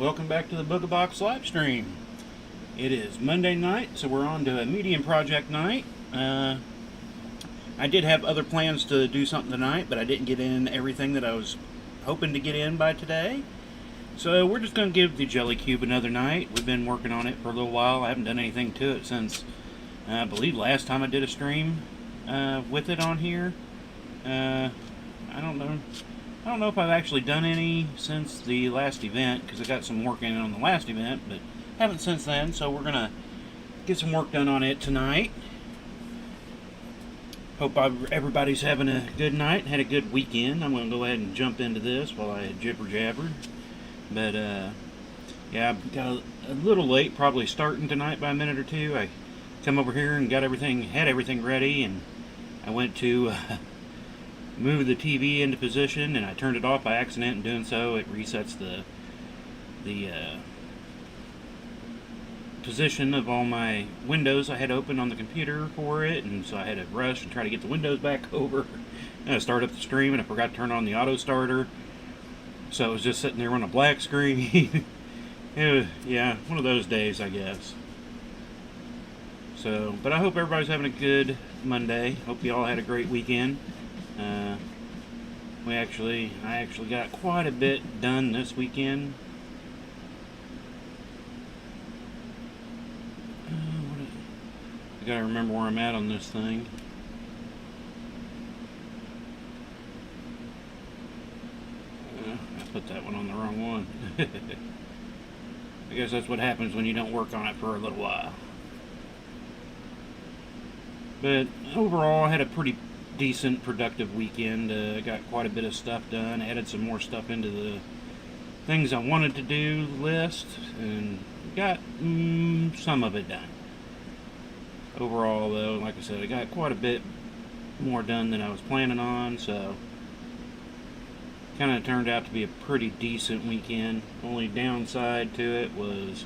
Welcome back to the Booga Box live stream. It is Monday night, so we're on to a medium project night. I did have other plans to do something tonight, but I didn't get in everything that I was hoping to get in by today. So we're just going to give the Jelly Cube another night. We've been working on it for a little while. I haven't done anything to it since, I believe, last time I did a stream with it on here. I don't know if I've actually done any since the last event, because I got some work in on the last event, but haven't since then, so we're going to get some work done on it tonight. Hope everybody's having a good night and had a good weekend. I'm going to go ahead and jump into this while I jibber-jabbered. But, yeah, I got a little late, probably starting tonight by a minute or two. I come over here and had everything ready, and I went to move the TV into position, and I turned it off by accident. In doing so, it resets the position of all my windows I had open on the computer for it, and so I had to rush and try to get the windows back over. And I started up the stream, and I forgot to turn on the auto starter, so it was just sitting there on a black screen. Yeah, one of those days, I guess. So, but I hope everybody's having a good Monday. Hope you all had a great weekend. I actually got quite a bit done this weekend. I gotta remember where I'm at on this thing. I put that one on the wrong one. I guess that's what happens when you don't work on it for a little while. But overall, I had a pretty decent, productive weekend. I got quite a bit of stuff done. Added some more stuff into the things I wanted to do list, and got some of it done. Overall, though, like I said, I got quite a bit more done than I was planning on, so kind of turned out to be a pretty decent weekend. Only downside to it was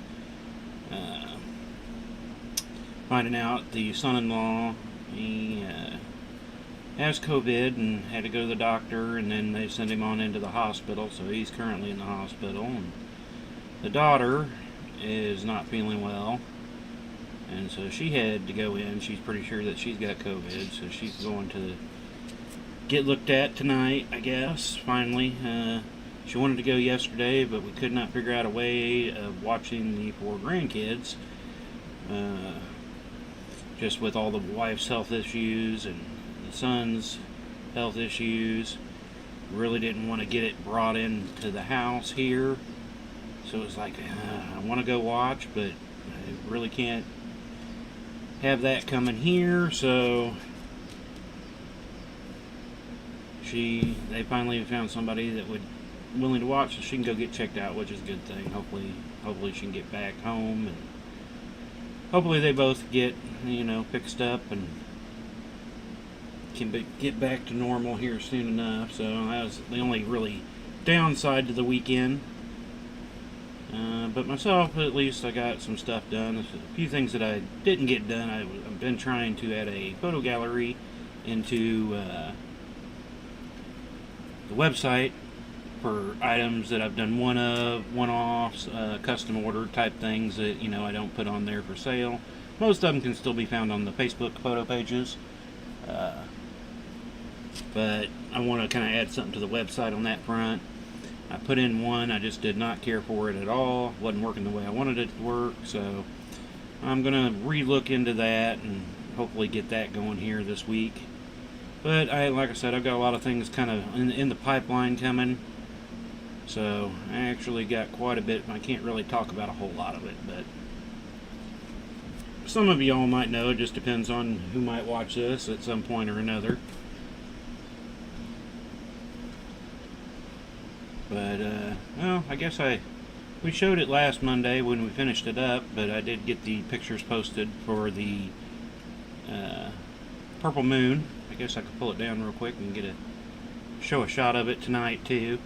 finding out the son-in-law, he has COVID and had to go to the doctor, and then they sent him on into the hospital, so he's currently in the hospital. And the daughter is not feeling well, and so she had to go in. She's pretty sure that she's got COVID, so she's going to get looked at tonight, I guess, finally. She wanted to go yesterday, but we could not figure out a way of watching the 4 grandkids, just with all the wife's health issues and the son's health issues. Really didn't want to get it brought into the house here, so it was like, I want to go watch, but I really can't have that coming here. So they finally found somebody that would willing to watch, so she can go get checked out, which is a good thing. Hopefully she can get back home, and hopefully they both get, fixed up and can get back to normal here soon enough. So that was the only really downside to the weekend. But myself, at least, I got some stuff done. There's a few things that I didn't get done. I've been trying to add a photo gallery into the website for items that I've done one-offs, custom order type things that, I don't put on there for sale. Most of them can still be found on the Facebook photo pages. But I want to kind of add something to the website on that front. I put in one, I just did not care for it at all. It wasn't working the way I wanted it to work, so I'm going to re-look into that and hopefully get that going here this week. But like I said, I've got a lot of things kind of in the pipeline coming. So I actually got quite a bit. I can't really talk about a whole lot of it, but some of y'all might know. It just depends on who might watch this at some point or another. But, well, I guess we showed it last Monday when we finished it up, but I did get the pictures posted for the purple moon. I guess I could pull it down real quick and show a shot of it tonight, too.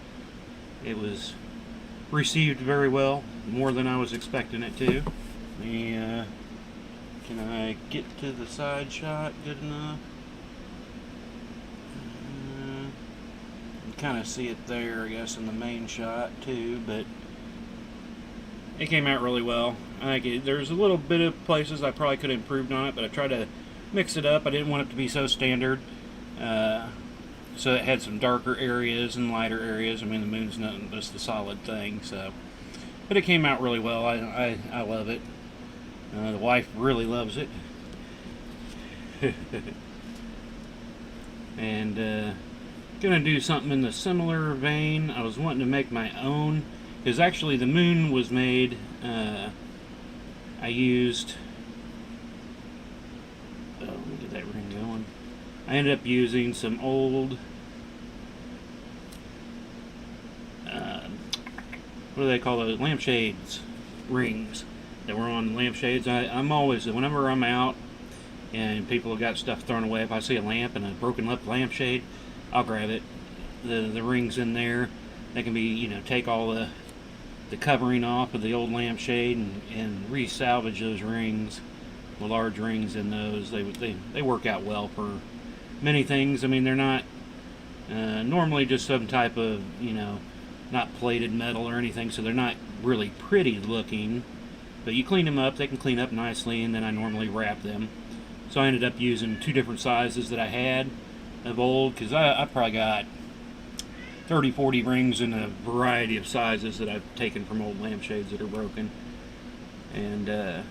It was received very well, more than I was expecting it to. Can I get to the side shot good enough? You kind of see it there, I guess, in the main shot too, but it came out really well. There's a little bit of places I probably could have improved on it, but I tried to mix it up. I didn't want it to be so standard. So it had some darker areas and lighter areas. I mean, the moon's not just the solid thing, so. But it came out really well. I love it. The wife really loves it. And gonna do something in the similar vein. I was wanting to make my own, because actually the moon was made. I used. Oh, let me get that ring going. I ended up using some old. What do they call those? Lampshades rings that were on lampshades. I'm always, whenever I'm out and people have got stuff thrown away, if I see a lamp and a broken lip lampshade, I'll grab it. The rings in there, they can be, take all the covering off of the old lampshade and re-salvage those rings, the large rings in those. They work out well for many things. I mean, they're not normally just some type of, not plated metal or anything, so they're not really pretty looking. But you clean them up, they can clean up nicely, and then I normally wrap them. So I ended up using 2 different sizes that I had of old, because I probably got 30, 40 rings in a variety of sizes that I've taken from old lampshades that are broken. And the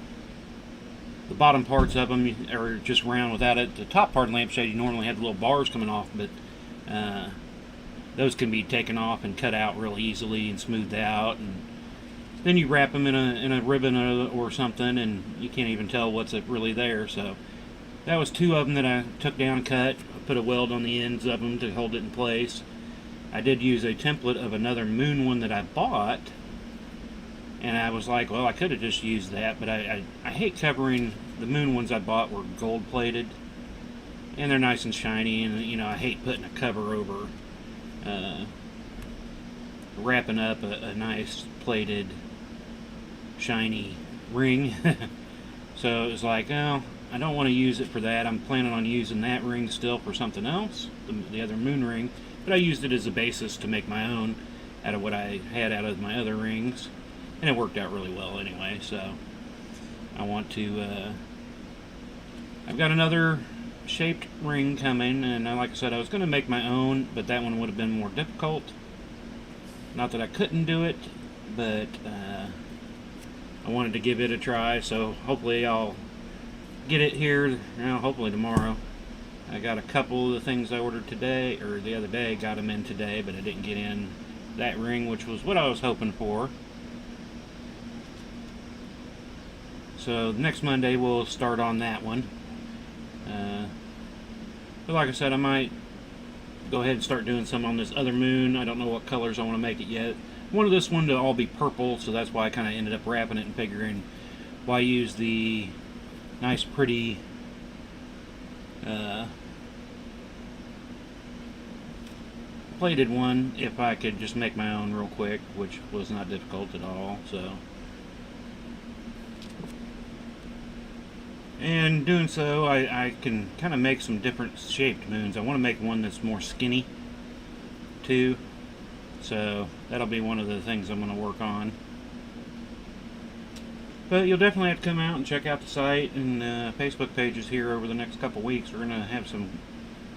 bottom parts of them are just round without it. The top part of the lampshade, you normally have the little bars coming off, but those can be taken off and cut out real easily and smoothed out. And then you wrap them in a ribbon or something, and you can't even tell what's really there. So that was 2 of them that I took down and cut. I put a weld on the ends of them to hold it in place. I did use a template of another moon one that I bought, and I was like, well, I could have just used that, but I hate covering. The moon ones I bought were gold plated, and they're nice and shiny, and I hate putting a cover over wrapping up a nice plated shiny ring. So it was like, oh, I don't want to use it for that. I'm planning on using that ring still for something else, the other moon ring, but I used it as a basis to make my own out of what I had out of my other rings, and it worked out really well anyway. So I want to I've got another shaped ring coming, and like I said, I was going to make my own, but that one would have been more difficult. Not that I couldn't do it, but I wanted to give it a try, so hopefully I'll get it here, hopefully tomorrow. I got a couple of the things I ordered today, or the other day, got them in today, but I didn't get in that ring, which was what I was hoping for. So next Monday we'll start on that one. But like I said, I might go ahead and start doing some on this other moon. I don't know what colors I want to make it yet. I wanted this one to all be purple, so that's why I kind of ended up wrapping it and figuring why use the nice pretty plated one if I could just make my own real quick, which was not difficult at all. So, and doing so, I can kind of make some different shaped moons. I want to make one that's more skinny too, so that'll be one of the things I'm going to work on. But you'll definitely have to come out and check out the site and Facebook pages here over the next couple weeks. We're going to have some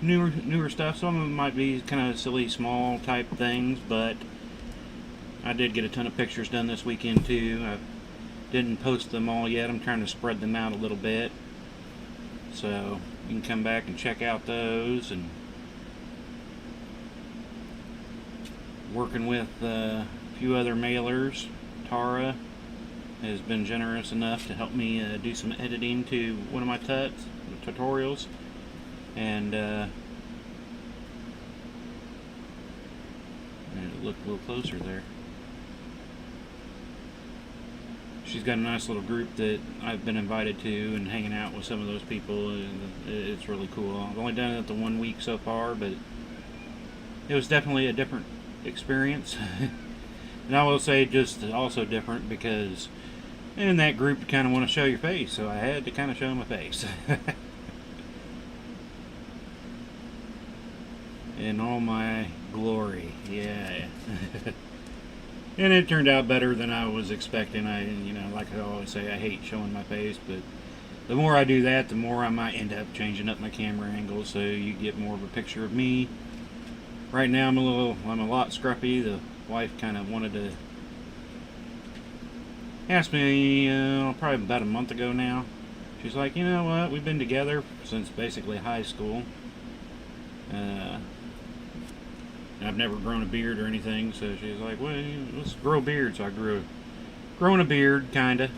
newer stuff. Some of them might be kind of silly, small type things, but I did get a ton of pictures done this weekend too. I didn't post them all yet. I'm trying to spread them out a little bit, so you can come back and check out those. And working with a few other mailers. Tara has been generous enough to help me do some editing to one of my tutorials, and look a little closer there. She's got a nice little group that I've been invited to, and hanging out with some of those people, and it's really cool. I've only done it the 1 week so far, but it was definitely a different experience. And I will say just also different because in that group you kind of want to show your face, so I had to kind of show my face. In all my glory, yeah. And it turned out better than I was expecting. Like I always say, I hate showing my face, but the more I do that, the more I might end up changing up my camera angle so you get more of a picture of me. Right now I'm a lot scruffy. The wife kind of wanted to ask me probably about a month ago now. She's like, you know what, we've been together since basically high school. I've never grown a beard or anything, so she's like, well, let's grow a beard. So I growing a beard, kinda.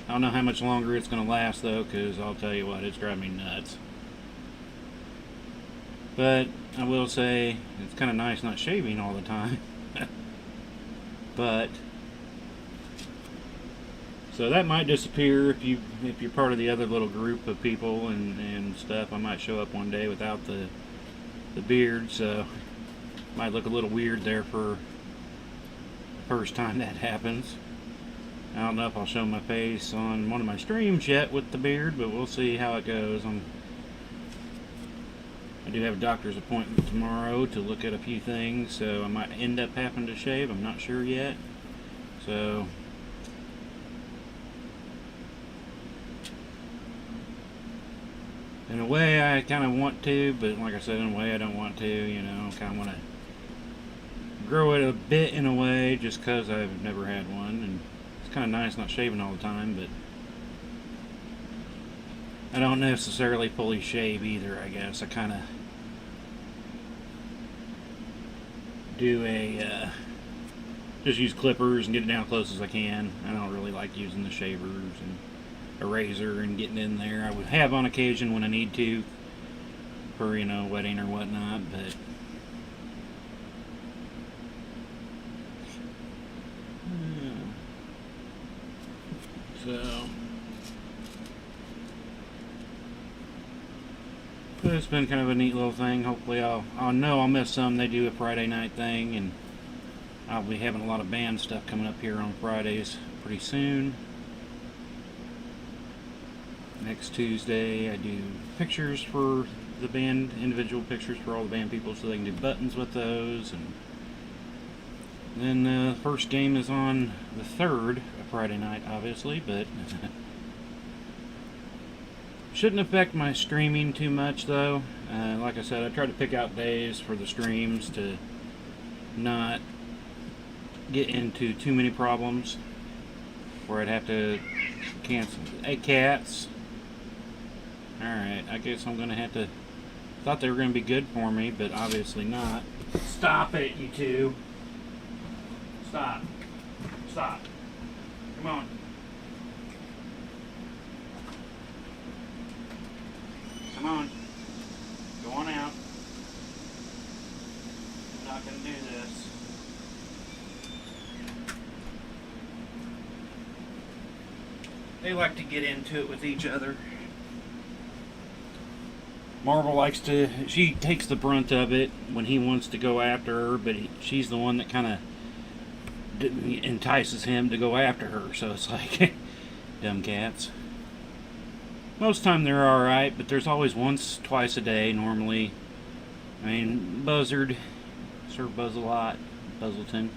I don't know how much longer it's gonna last though, because I'll tell you what, it's driving me nuts. But I will say it's kind of nice not shaving all the time. But so that might disappear if you're part of the other little group of people and stuff. I might show up one day without the beard, so might look a little weird there for the first time that happens. I don't know if I'll show my face on one of my streams yet with the beard, but we'll see how it goes. I do have a doctor's appointment tomorrow to look at a few things, so I might end up having to shave. I'm not sure yet. So in a way I kind of want to, but like I said, in a way I don't want to. Kind of want to grow it a bit in a way, just because I've never had one, and it's kind of nice not shaving all the time. But I don't necessarily fully shave either. I guess I kind of do just use clippers and get it down close as I can. I don't really like using the shavers and a razor and getting in there. I would have on occasion when I need to for wedding or whatnot, but so it's been kind of a neat little thing. Hopefully I'll know I'll miss some. They do a Friday night thing, and I'll be having a lot of band stuff coming up here on Fridays pretty soon. Next Tuesday I do pictures for the band, individual pictures for all the band people, so they can do buttons with those. And then the first game is on the 3rd, a Friday night obviously, but shouldn't affect my streaming too much though. Like I said, I try to pick out days for the streams to not get into too many problems where I'd have to cancel. Hey cats. Alright, I guess I'm gonna have to. Thought they were gonna be good for me, but obviously not. Stop it, you two. Stop. Stop. Come on. Come on. Go on out. I'm not gonna do this. They like to get into it with each other. Marvel likes to, she takes the brunt of it when he wants to go after her, but she's the one that kind of entices him to go after her, so it's like, dumb cats. Most of the time they're alright, but there's always once, twice a day normally. I mean, Buzzard, Sir Buzz-a-lot, Buzzleton,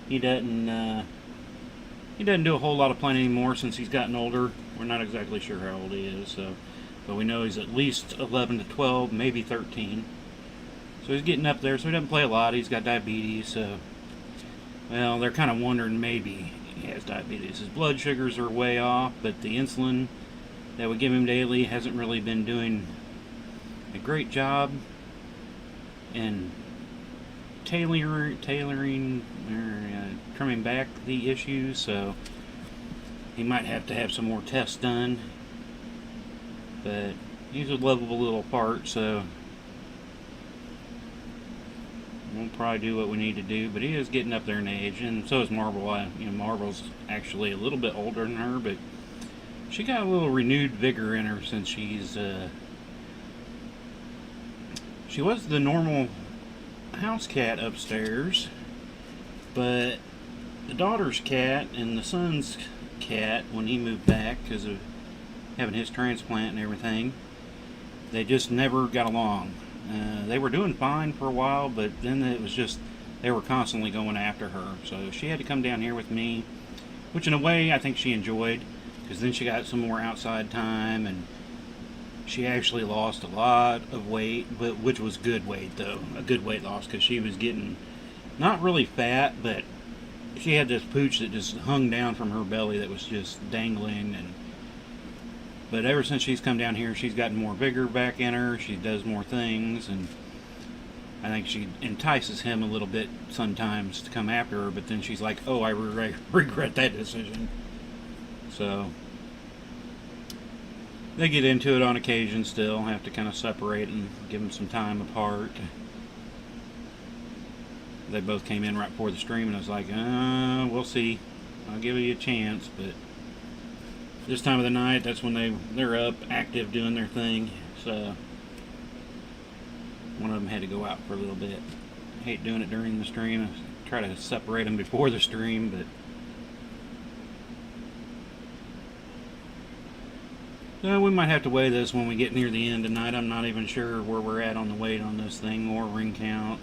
he doesn't do a whole lot of playing anymore since he's gotten older. We're not exactly sure how old he is, but we know he's at least 11 to 12, maybe 13. So he's getting up there, so he doesn't play a lot. He's got diabetes, so, well, they're kind of wondering maybe he has diabetes. His blood sugars are way off, but the insulin that we give him daily hasn't really been doing a great job in tailoring or trimming back the issues, so he might have to have some more tests done. But he's a lovable little part, so we'll probably do what we need to do. But he is getting up there in age, and so is Marvel. Marvel's actually a little bit older than her, but she got a little renewed vigor in her since she was the normal house cat upstairs, but the daughter's cat and the son's cat, when he moved back because of having his transplant and everything, they just never got along. They were doing fine for a while, but then it was just they were constantly going after her. So she had to come down here with me, which in a way I think she enjoyed, because then she got some more outside time, and she actually lost a lot of weight, but which was good weight though, a good weight loss, because she was getting not really fat, but she had this pooch that just hung down from her belly that was just dangling. And but ever since she's come down here, she's gotten more vigor back in her. She does more things, and I think she entices him a little bit sometimes to come after her, but then she's like, oh, I regret that decision. So they get into it on occasion still. Have to kind of separate and give them some time apart. They both came in right before the stream, and I was like, we'll see. I'll give you a chance, but this time of the night, that's when they're up, active, doing their thing. So one of them had to go out for a little bit. I hate doing it during the stream. I try to separate them before the stream, but we might have to weigh this when we get near the end tonight. I'm not even sure where we're at on the weight on this thing or ring count.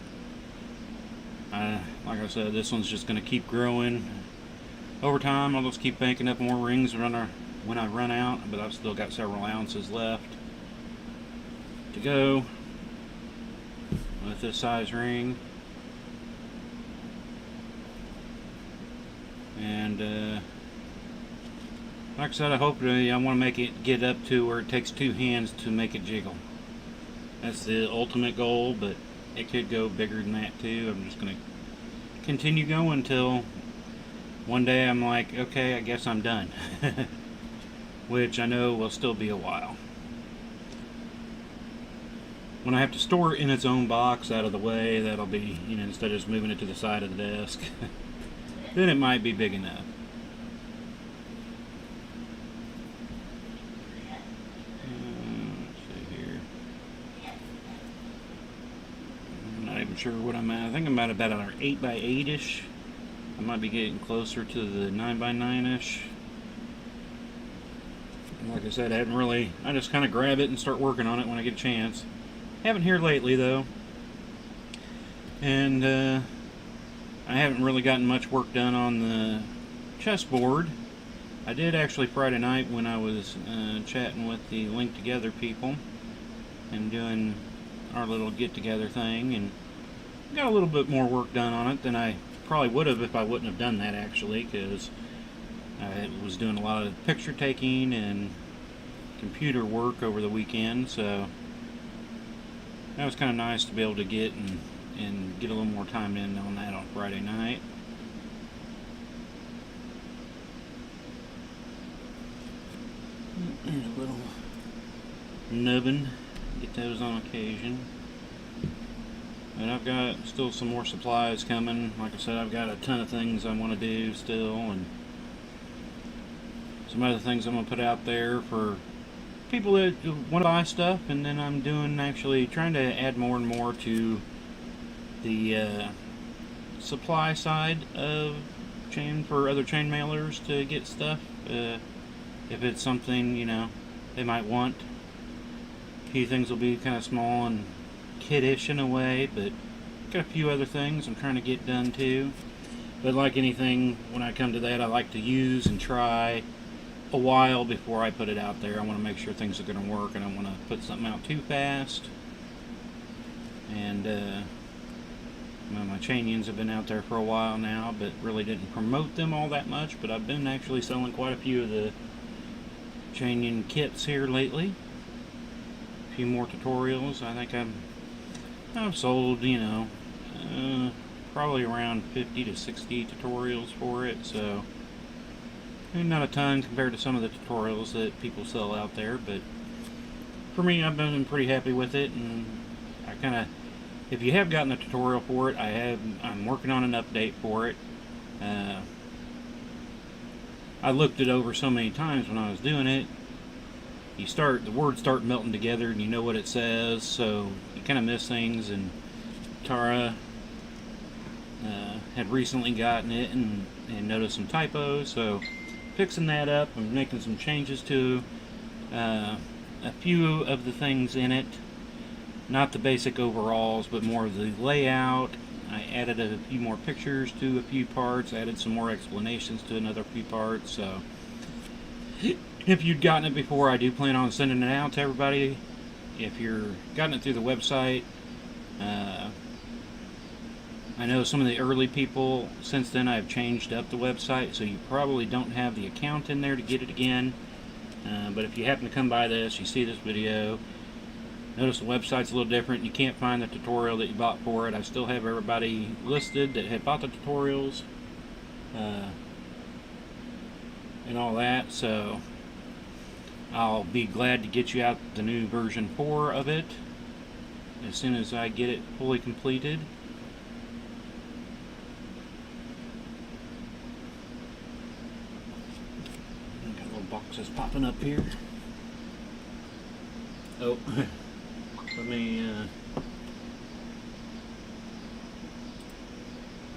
Like I said, this one's just going to keep growing. Over time, I'll just keep banking up more rings when I run out, but I've still got several ounces left to go with this size ring. And like I said, I want to make it get up to where it takes two hands to make it jiggle. That's the ultimate goal, but it could go bigger than that too. I'm just going to continue going until one day I'm like, okay, I guess I'm done. Which I know will still be a while. When I have to store it in its own box out of the way, that'll be, instead of just moving it to the side of the desk, then it might be big enough. Sure what I'm at. I think I'm at about an 8x8-ish. I might be getting closer to the 9x9-ish. Like I said, I just kind of grab it and start working on it when I get a chance. Haven't here lately though. And I haven't really gotten much work done on the chessboard. I did actually Friday night when I was chatting with the Link Together people and doing our little get-together thing, and got a little bit more work done on it than I probably would have if I wouldn't have done that, actually, because I was doing a lot of picture taking and computer work over the weekend, so that was kind of nice to be able to get and get a little more time in on that on Friday night. There's a little nubbin. Get those on occasion. And I've got still some more supplies coming. Like I said, I've got a ton of things I want to do still, and some other things I'm going to put out there for people that want to buy stuff. And then I'm actually trying to add more and more to the supply side of for other chain mailers to get stuff. If it's something, they might want. A few things will be kind of small and kiddish in a way, but got a few other things I'm trying to get done too. But like anything, when I come to that, I like to use and try a while before I put it out there. I want to make sure things are going to work, and I don't want to put something out too fast. And my chainians have been out there for a while now, but really didn't promote them all that much. But I've been actually selling quite a few of the chainian kits here lately. A few more tutorials. I think I've sold, probably around 50 to 60 tutorials for it, so not a ton compared to some of the tutorials that people sell out there, but for me, I've been pretty happy with it. And I if you have gotten a tutorial for it, I'm working on an update for it. I looked it over so many times when I was doing it. The words start melting together, and you know what it says, so you kind of miss things. And Tara had recently gotten it and noticed some typos, so fixing that up and making some changes to a few of the things in it. Not the basic overalls, but more of the layout I added a few more pictures to a few parts, added some more explanations to another few parts. So if you'd gotten it before, I do plan on sending it out to everybody. If you're gotten it through the website, I know some of the early people, since then I've changed up the website, so you probably don't have the account in there to get it again. But if you happen to come by this, you see this video, notice the website's a little different, you can't find the tutorial that you bought for it. I still have everybody listed that had bought the tutorials and all that, so I'll be glad to get you out the new version 4 of it as soon as I get it fully completed. Got little boxes popping up here. Oh, let me,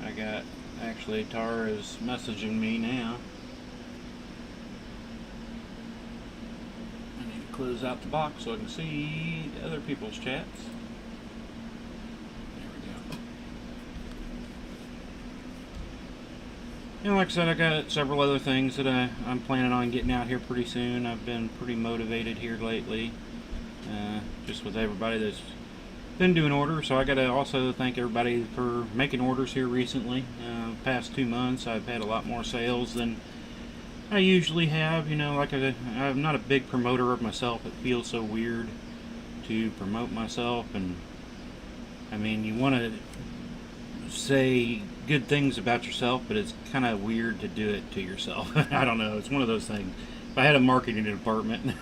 I got, actually Tara's messaging me now. I need to close out the box so I can see the other people's chats. There we go. And like I said, I got several other things that I'm planning on getting out here pretty soon. I've been pretty motivated here lately. Just with everybody that's been doing orders, so I got to also thank everybody for making orders here recently. Past 2 months, I've had a lot more sales than I usually have. You know, like I'm not a big promoter of myself. It feels so weird to promote myself, and I mean, you want to say good things about yourself, but it's kind of weird to do it to yourself. I don't know. It's one of those things. If I had a marketing department.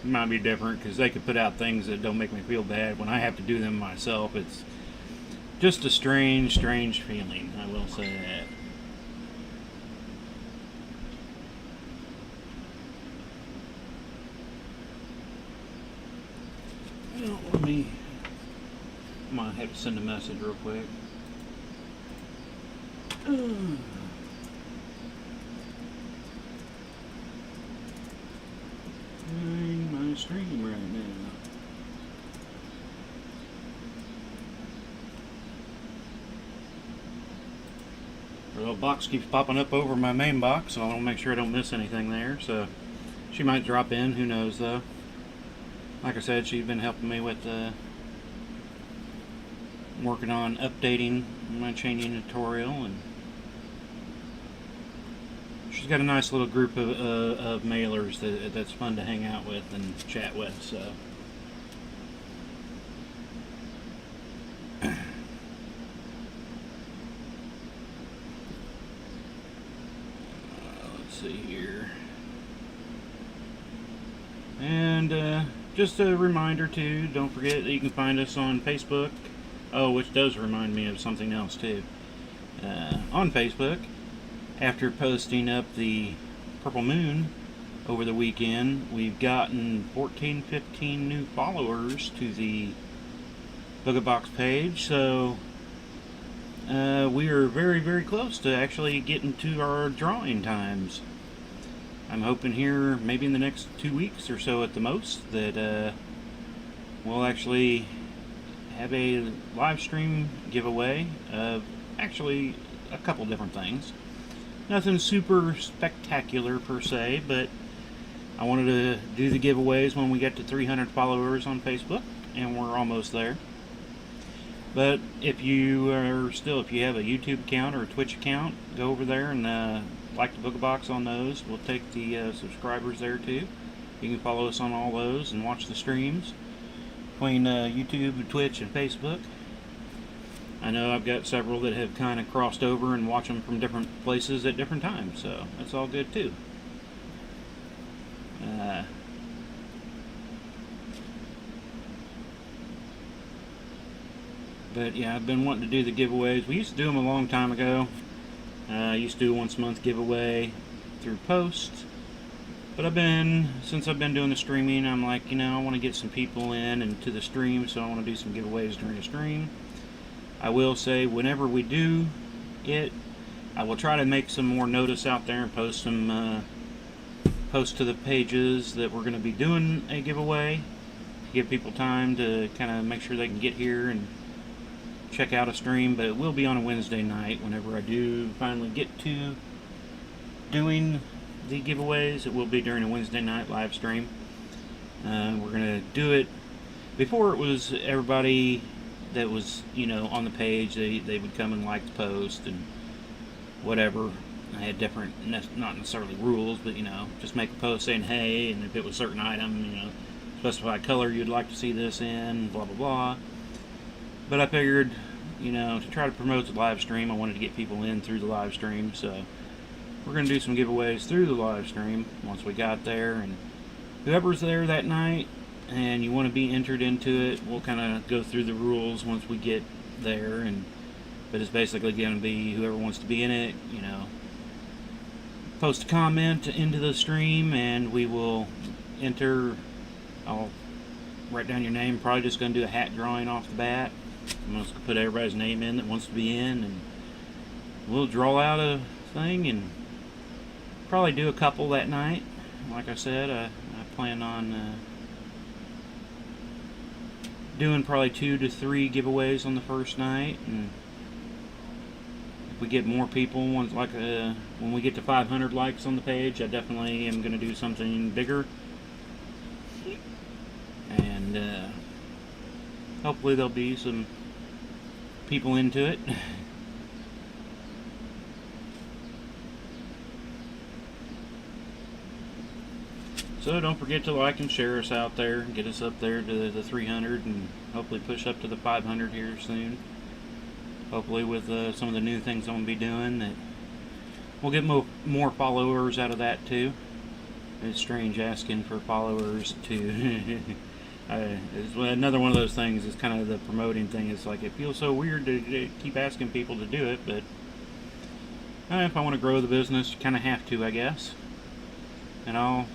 It might be different because they could put out things that don't make me feel bad. When I have to do them myself, it's just a strange feeling, I will say that. Well, I might have to send a message real quick. My stream right now. The little box keeps popping up over my main box, so I want to make sure I don't miss anything there. So she might drop in, who knows though. Like I said, she's been helping me with working on updating my chaining tutorial, and she's got a nice little group of mailers that's fun to hang out with and chat with. So let's see here, and just a reminder too, don't forget that you can find us on Facebook. Oh, which does remind me of something else too. On Facebook, after posting up the Purple Moon over the weekend, we've gotten 15 new followers to the Booga Box page, so we are very close to actually getting to our drawing times. I'm hoping here maybe in the next 2 weeks or so at the most that we'll actually have a live stream giveaway of actually a couple different things. Nothing super spectacular per se, but I wanted to do the giveaways when we get to 300 followers on Facebook, and we're almost there. But if you have a YouTube account or a Twitch account, go over there and like the Booga Box on those. We'll take the subscribers there too. You can follow us on all those and watch the streams between YouTube, Twitch, and Facebook. I know I've got several that have kind of crossed over and watch them from different places at different times, so that's all good too. But yeah, I've been wanting to do the giveaways. We used to do them a long time ago. I used to do a once a month giveaway through post. But since I've been doing the streaming, I'm like, I want to get some people in and to the stream, so I want to do some giveaways during the stream. I will say, whenever we do it, I will try to make some more notice out there and post to the pages that we're going to be doing a giveaway. Give people time to kind of make sure they can get here and check out a stream, but it will be on a Wednesday night whenever I do finally get to doing the giveaways. It will be during a Wednesday night live stream. We're going to do it. Before, it was everybody that was, on the page, they would come and like the post and whatever. I had different, not necessarily rules, but, just make a post saying, hey, and if it was a certain item, specify color you'd like to see this in, blah, blah, blah. But I figured, to try to promote the live stream, I wanted to get people in through the live stream, so we're going to do some giveaways through the live stream once we got there, and whoever's there that night and you want to be entered into it, we'll kind of go through the rules once we get there, but it's basically going to be whoever wants to be in it, post a comment into the stream and we will enter. I'll write down your name, probably just going to do a hat drawing off the bat. I'm just going to put everybody's name in that wants to be in, and we'll draw out a thing and probably do a couple that night. Like I said, I plan on doing probably 2 to 3 giveaways on the first night, and if we get more people, when we get to 500 likes on the page, I definitely am going to do something bigger, and hopefully there'll be some people into it. So don't forget to like and share us out there, get us up there to the 300, and hopefully push up to the 500 here soon. Hopefully with some of the new things I'm going to be doing, that we'll get more followers out of that too. It's strange asking for followers to it's another one of those things. Is kind of the promoting thing. It's like it feels so weird to keep asking people to do it, but if I want to grow the business, you kind of have to, I guess. And I'll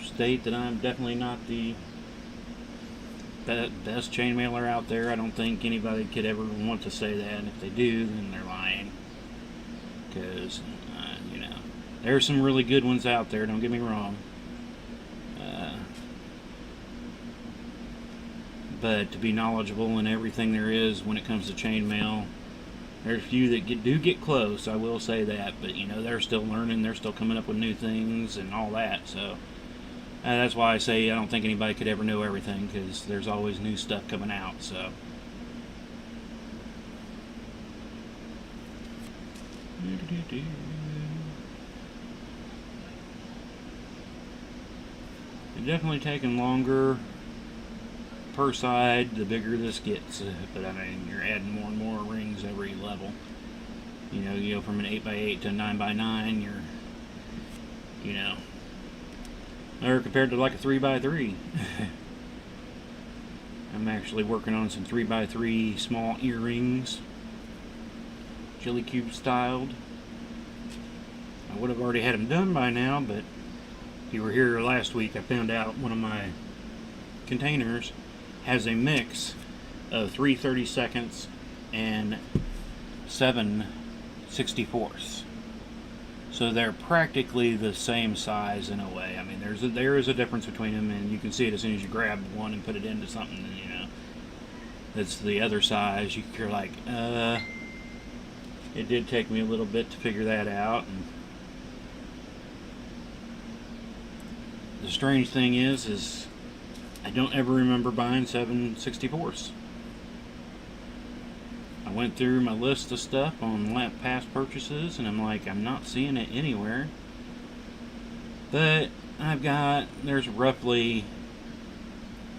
state that I'm definitely not the best chainmailer out there. I don't think anybody could ever want to say that, and if they do, then they're lying. Because, there's some really good ones out there, don't get me wrong. But to be knowledgeable in everything there is when it comes to chainmail, there's a few that do get close, I will say that, but they're still learning, they're still coming up with new things and all that, so that's why I say I don't think anybody could ever know everything, because there's always new stuff coming out, so. It's definitely taking longer per side the bigger this gets, but I mean, you're adding more and more rings every level. You go from an 8x8 to a 9x9, or compared to like a 3x3. I'm actually working on some 3x3 small earrings, jelly cube styled. I would have already had them done by now, but if you were here last week, I found out one of my containers has a mix of 3 32nds and 7 64ths. So they're practically the same size in a way. I mean, there is a difference between them, and you can see it as soon as you grab one and put it into something, that's the other size. You're like, it did take me a little bit to figure that out. And the strange thing is I don't ever remember buying 7 64ths. I went through my list of stuff on past purchases, and I'm like, I'm not seeing it anywhere. But there's roughly,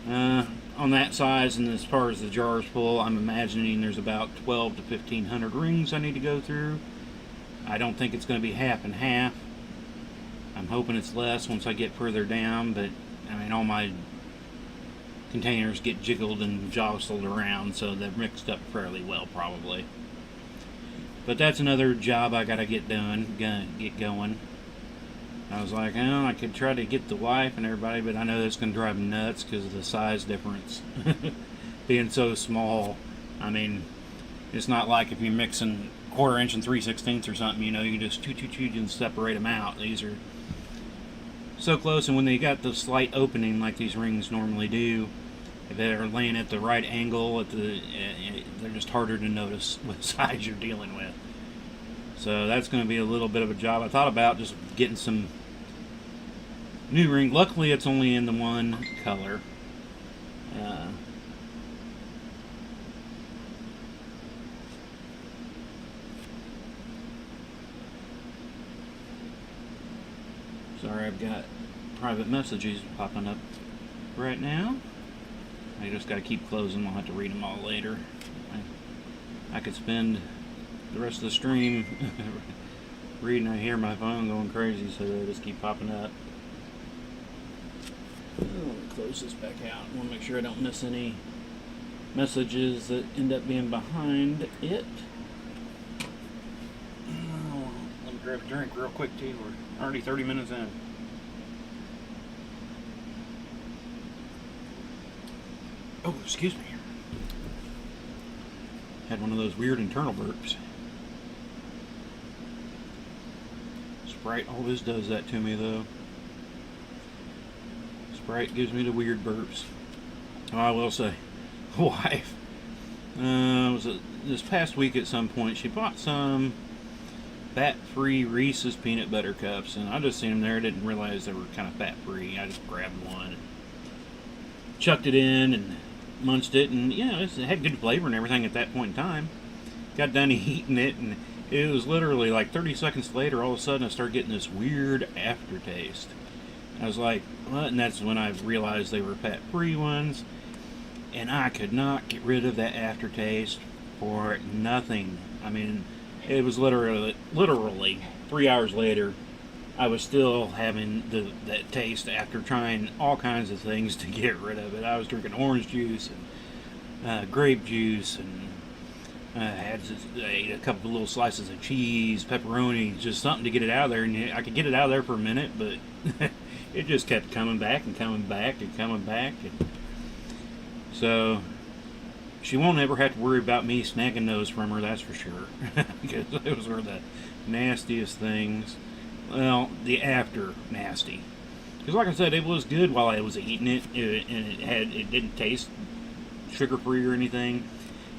on that size, and as far as the jar's full, I'm imagining there's about 12 to 1500 rings I need to go through. I don't think it's going to be half and half. I'm hoping it's less once I get further down, but I mean, all my containers get jiggled and jostled around, so they're mixed up fairly well, probably. But that's another job I gotta get done, get going. I was like, I could try to get the wife and everybody, but I know that's gonna drive them nuts because of the size difference. Being so small. I mean, it's not like if you're mixing 1/4 inch and 3/16 or something, you can just choo and separate them out. These are so close, and when they got the slight opening like these rings normally do, if they're laying at the right angle, they're just harder to notice what size you're dealing with. So that's going to be a little bit of a job. I thought about just getting some new ring. Luckily, it's only in the one color. Sorry, I've got private messages popping up right now. I just got to keep closing. I'll have to read them all later. I could spend the rest of the stream reading. I hear my phone going crazy, so they just keep popping up. Let me close this back out. I want to make sure I don't miss any messages that end up being behind it. Let me grab a drink real quick too. We're already 30 minutes in. Oh, excuse me. Had one of those weird internal burps. Sprite always does that to me, though. Sprite gives me the weird burps. Oh, I will say, wife. This past week at some point, she bought some fat-free Reese's peanut butter cups, and I just seen them there. Didn't realize they were kind of fat-free. I just grabbed one, and chucked it in, and munched it, and it had good flavor and everything at that point in time. Got done eating it, and it was literally like 30 seconds later, all of a sudden I started getting this weird aftertaste. I was like, what? And that's when I realized they were fat-free ones, and I could not get rid of that aftertaste for nothing. I mean, it was literally 3 hours later, I was still having that taste after trying all kinds of things to get rid of it. I was drinking orange juice and grape juice, and I ate a couple of little slices of cheese, pepperoni, just something to get it out of there. And I could get it out of there for a minute, but it just kept coming back and coming back and coming back. And so she won't ever have to worry about me snagging those from her, that's for sure. Because those were the nastiest things. Well, the after nasty. Because like I said, it was good while I was eating it, and it didn't taste sugar-free or anything.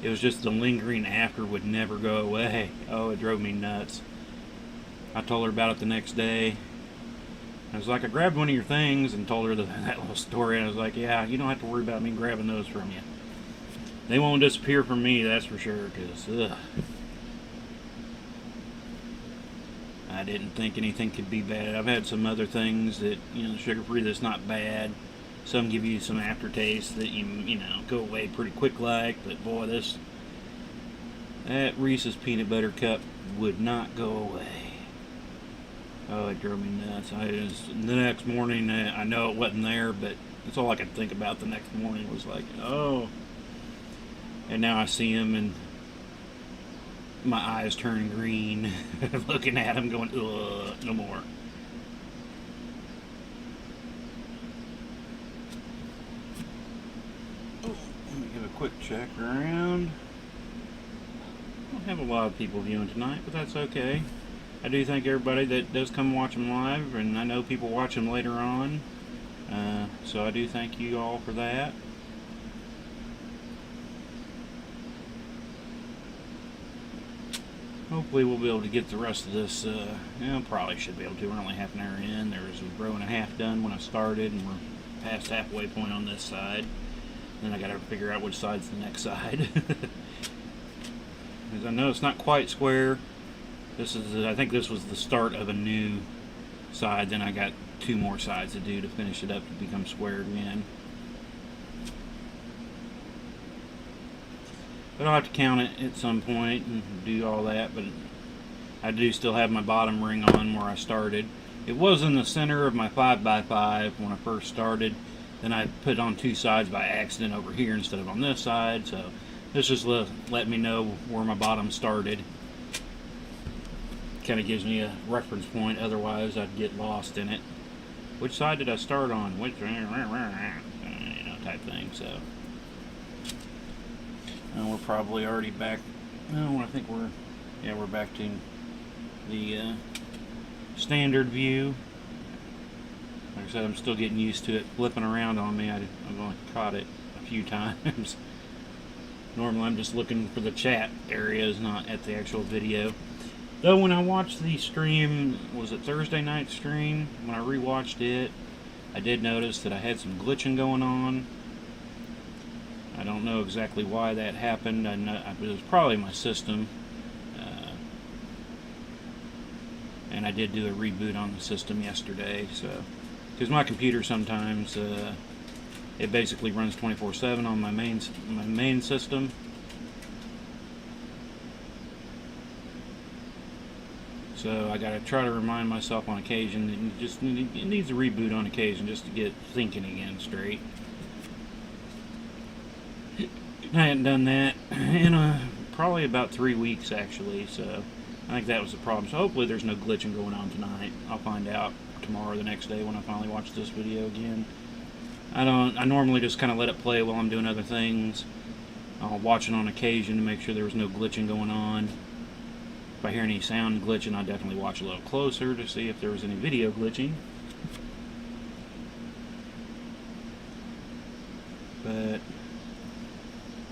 It was just the lingering after would never go away. Oh, it drove me nuts. I told her about it the next day. I was like, I grabbed one of your things and told her that little story. And I was like, yeah, you don't have to worry about me grabbing those from you. They won't disappear from me, that's for sure, because, I didn't think anything could be bad. I've had some other things that, sugar-free that's not bad. Some give you some aftertaste that go away pretty quick like, but boy, that Reese's peanut butter cup would not go away. Oh, it drove me nuts. The next morning, I know it wasn't there, but that's all I could think about the next morning was like, oh. And now I see him and my eyes turn green, looking at him going, ugh, no more. Oh, let me give a quick check around. I don't have a lot of people viewing tonight, but that's okay. I do thank everybody that does come watch them live, and I know people watch them later on. So I do thank you all for that. Hopefully we'll be able to get the rest of this, probably should be able to. We're only half an hour in. There was a row and a half done when I started, and we're past halfway point on this side. Then I gotta figure out which side's the next side. Because I know it's not quite square. I think this was the start of a new side. Then I got 2 more sides to do to finish it up to become square again. But I'll have to count it at some point and do all that, but I do still have my bottom ring on where I started. It was in the center of my 5x5 when I first started. Then I put it on 2 sides by accident over here instead of on this side, so this just let me know where my bottom started. Kind of gives me a reference point, otherwise I'd get lost in it. Which side did I start on? Which, type thing, so. We're probably already back. No, I think we're back to the standard view. Like I said, I'm still getting used to it flipping around on me. I've only caught it a few times. Normally I'm just looking for the chat areas, not at the actual video. Though when I watched the stream, was it Thursday night stream? When I rewatched it, I did notice that I had some glitching going on. I don't know exactly why that happened. I know it was probably my system. And I did do a reboot on the system yesterday, so because my computer sometimes it basically runs 24/7 on my main system. So I gotta try to remind myself on occasion that it needs a reboot on occasion just to get thinking again straight. I hadn't done that in probably about 3 weeks actually, so I think that was the problem. So hopefully there's no glitching going on tonight. I'll find out tomorrow or the next day when I finally watch this video again. I normally just kind of let it play while I'm doing other things. I'll watch it on occasion to make sure there was no glitching going on. If I hear any sound glitching, I'll definitely watch a little closer to see if there was any video glitching.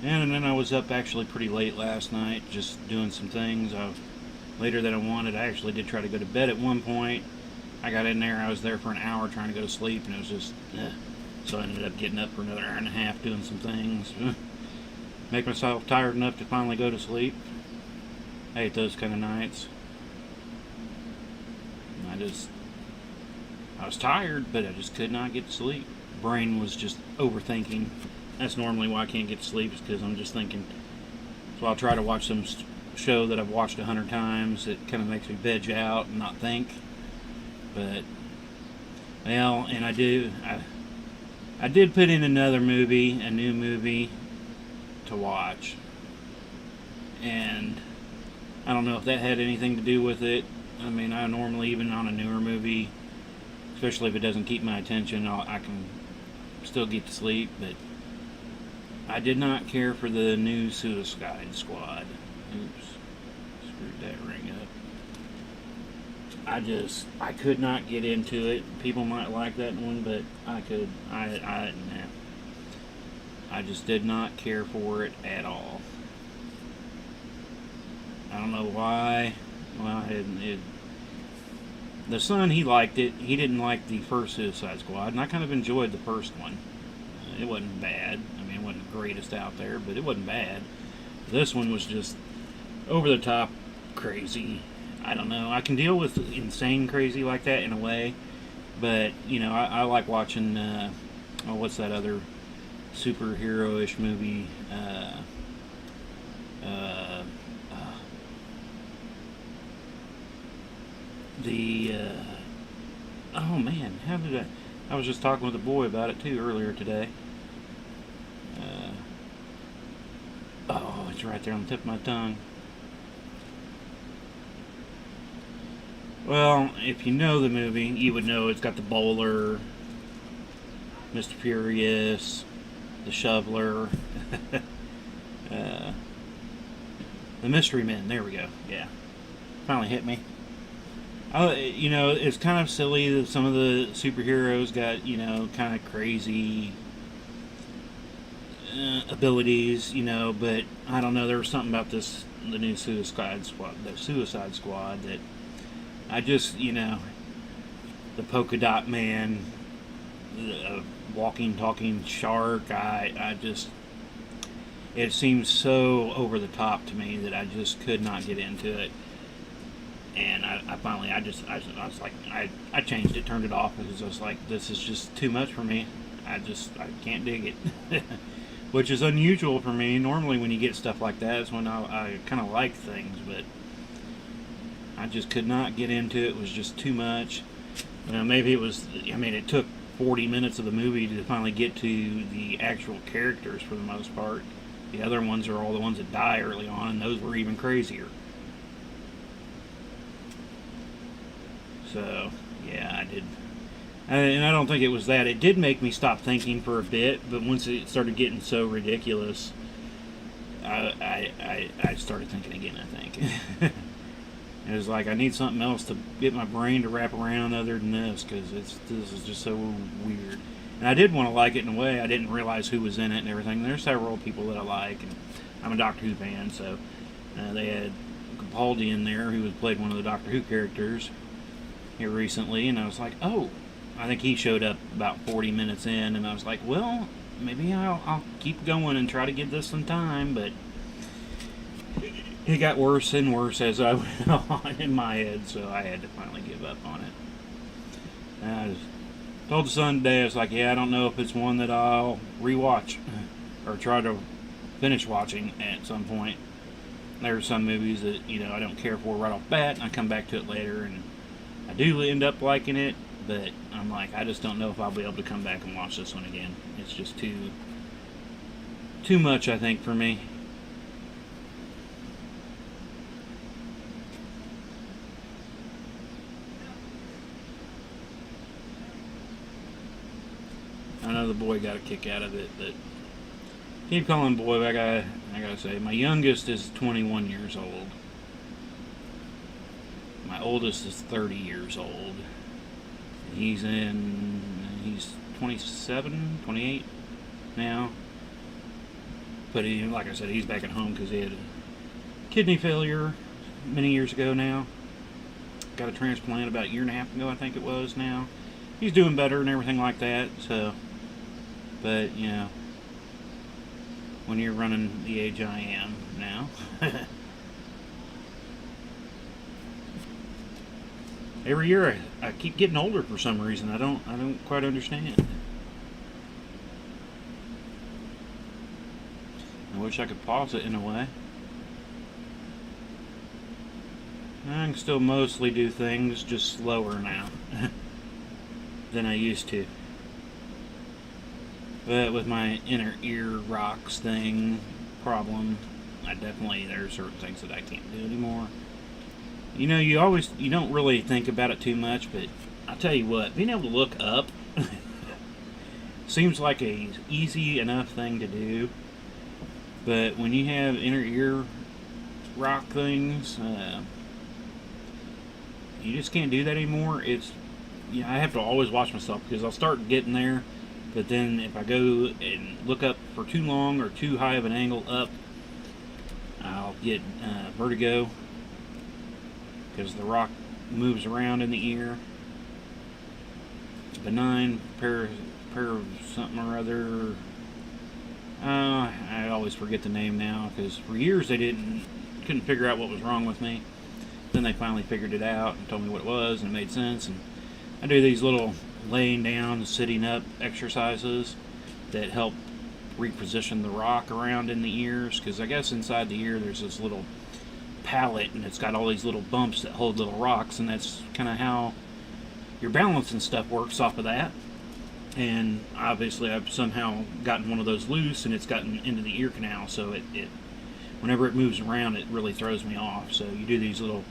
And then I was up actually pretty late last night, just doing some things later than I wanted. I actually did try to go to bed at one point. I got in there, I was there for an hour trying to go to sleep, and it was just, so I ended up getting up for another hour and a half doing some things. Make myself tired enough to finally go to sleep. I hate those kind of nights. I was tired, but I just could not get to sleep. Brain was just overthinking. That's normally why I can't get to sleep, is because I'm just thinking. So I'll try to watch some show that I've watched 100 times. It kind of makes me veg out and not think. But, well, and I did put in another movie, a new movie to watch. And I don't know if that had anything to do with it. I mean, I normally, even on a newer movie, especially if it doesn't keep my attention, I can still get to sleep, but I did not care for the new Suicide Squad. Oops, screwed that ring up. I could not get into it. People might like that one, but I just did not care for it at all. I don't know why. Well, the son, he liked it. He didn't like the first Suicide Squad, and I kind of enjoyed the first one. It wasn't bad. I mean, it wasn't the greatest out there, but it wasn't bad. This one was just over the top crazy. I don't know. I can deal with insane crazy like that in a way, but, you know, I like watching, what's that other superhero-ish movie? Oh man, how did I was just talking with a boy about it too earlier today. It's right there on the tip of my tongue. Well, if you know the movie, you would know it's got the bowler, Mr. Furious, the shoveler, the mystery men. There we go. Yeah, finally hit me. You know, it's kind of silly that some of the superheroes got, you know, kind of crazy abilities, you know, but I don't know, there was something about the new Suicide Squad that I just, you know, the polka dot man, the walking, talking shark, I just, it seems so over the top to me that I just could not get into it. And I finally, I was like, I changed it, turned it off, because I was like, this is just too much for me. I can't dig it. Which is unusual for me. Normally when you get stuff like that, it's when I kind of like things, but I just could not get into it. It was just too much. You know, maybe it was, I mean, it took 40 minutes of the movie to finally get to the actual characters for the most part. The other ones are all the ones that die early on, and those were even crazier. So, yeah, I did. And I don't think it was that. It did make me stop thinking for a bit, but once it started getting so ridiculous, I started thinking again, I think. It was like, I need something else to get my brain to wrap around other than this, because this is just so weird. And I did want to like it in a way. I didn't realize who was in it and everything. There's several people that I like, and I'm a Doctor Who fan, so they had Capaldi in there, who played one of the Doctor Who characters here recently, and I was like, oh, I think he showed up about 40 minutes in, and I was like, well, maybe I'll keep going and try to give this some time, but it got worse and worse as I went on in my head, so I had to finally give up on it. And I told the son today, I was like, yeah, I don't know if it's one that I'll rewatch or try to finish watching at some point. There are some movies that, I don't care for right off the bat, and I come back to it later, and I do end up liking it, but I'm like, I just don't know if I'll be able to come back and watch this one again. It's just too much, I think, for me. I know the boy got a kick out of it, but keep calling boy. I gotta say, my youngest is 21 years old. My oldest is 30 years old. He's 27, 28 now. But like I said, he's back at home because he had kidney failure many years ago now. Got a transplant about a year and a half ago, I think it was now. He's doing better and everything like that, so... But, when you're running the age I am now... Every year I keep getting older for some reason. I don't quite understand. I wish I could pause it in a way. I can still mostly do things just slower now than I used to. But with my inner ear rocks thing problem, there are certain things that I can't do anymore. You don't really think about it too much, but I'll tell you what, being able to look up seems like a easy enough thing to do. But when you have inner ear rock things, you just can't do that anymore. I have to always watch myself because I'll start getting there, but then if I go and look up for too long or too high of an angle up, I'll get vertigo because the rock moves around in the ear. Benign pair of something or other. I always forget the name now because for years they couldn't figure out what was wrong with me. Then they finally figured it out and told me what it was, and it made sense. And I do these little laying down, sitting up exercises that help reposition the rock around in the ears, because I guess inside the ear there's this little palate, and it's got all these little bumps that hold little rocks, and that's kind of how your balance and stuff works off of that. And obviously I've somehow gotten one of those loose, and it's gotten into the ear canal, so it whenever it moves around, it really throws me off. So you do these little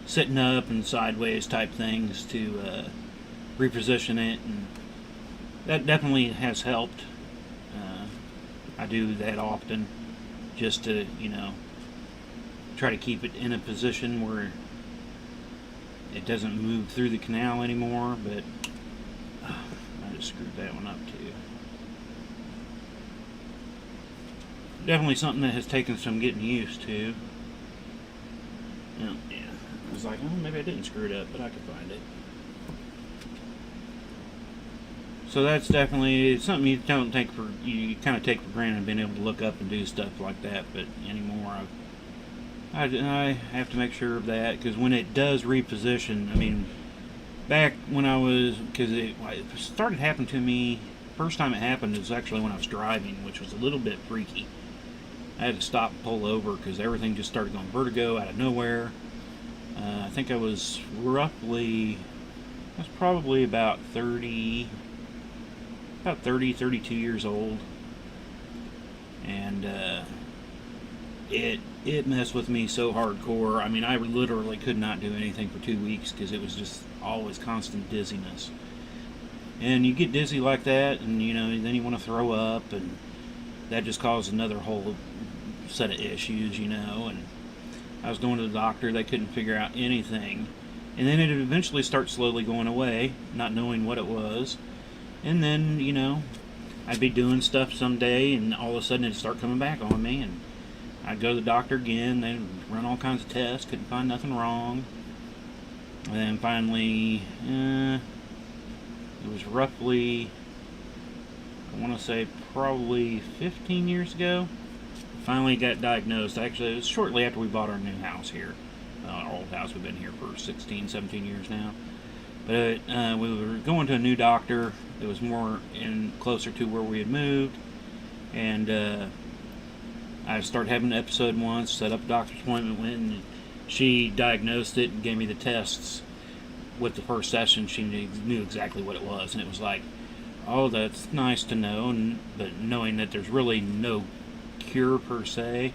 sitting up and sideways type things to reposition it, and that definitely has helped. I do that often just to, try to keep it in a position where it doesn't move through the canal anymore, but I just screwed that one up too. Definitely something that has taken some getting used to. Yeah, I was like, oh, maybe I didn't screw it up, but I could find it. So that's definitely something you kind of take for granted, being able to look up and do stuff like that. But anymore, I have to make sure of that, because when it does reposition, back when because it started happening to me, first time it happened was actually when I was driving, which was a little bit freaky. I had to stop and pull over because everything just started going vertigo out of nowhere. I think I was probably about 32 years old, and it messed with me so hardcore. I literally could not do anything for 2 weeks because it was just always constant dizziness. And you get dizzy like that, and then you want to throw up, and that just caused another whole set of issues, and I was going to the doctor. They couldn't figure out anything, and then it eventually starts slowly going away, not knowing what it was. And then, I'd be doing stuff someday, and all of a sudden it'd start coming back on me, and I'd go to the doctor again, they'd run all kinds of tests, couldn't find nothing wrong. And then finally, it was roughly, I want to say probably 15 years ago, finally got diagnosed. Actually, it was shortly after we bought our new house here. Our old house, we've been here for 16, 17 years now. But we were going to a new doctor that was more closer to where we had moved. And I started having an episode once, set up a doctor's appointment, went, and she diagnosed it and gave me the tests. With the first session, she knew exactly what it was. And it was like, oh, that's nice to know. But knowing that there's really no cure per se.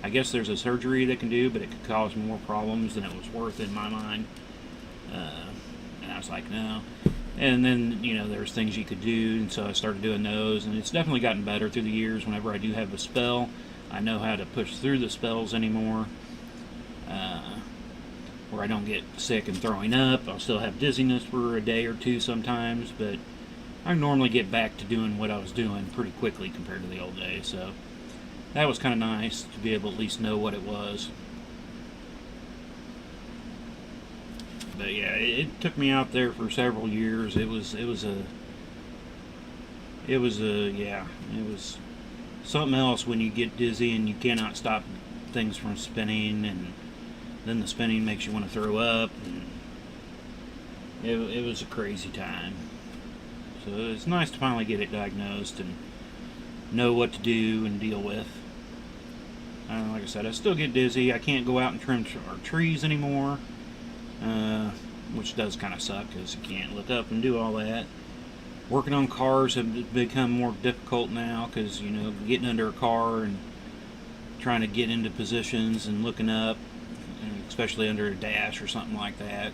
I guess there's a surgery they can do, but it could cause more problems than it was worth in my mind. And I was like, no. And then, there's things you could do, and so I started doing those, and it's definitely gotten better through the years. Whenever I do have a spell, I know how to push through the spells anymore, where I don't get sick and throwing up. I'll still have dizziness for a day or two sometimes, but I normally get back to doing what I was doing pretty quickly compared to the old days, so that was kind of nice to be able to at least know what it was. But yeah, it took me out there for several years. It was something else when you get dizzy and you cannot stop things from spinning, and then the spinning makes you want to throw up, and it was a crazy time. So it's nice to finally get it diagnosed and know what to do and deal with. Like I said, I still get dizzy. I can't go out and trim our trees anymore, which does kind of suck because you can't look up and do all that. Working on cars have become more difficult now because, getting under a car and trying to get into positions and looking up, and especially under a dash or something like that,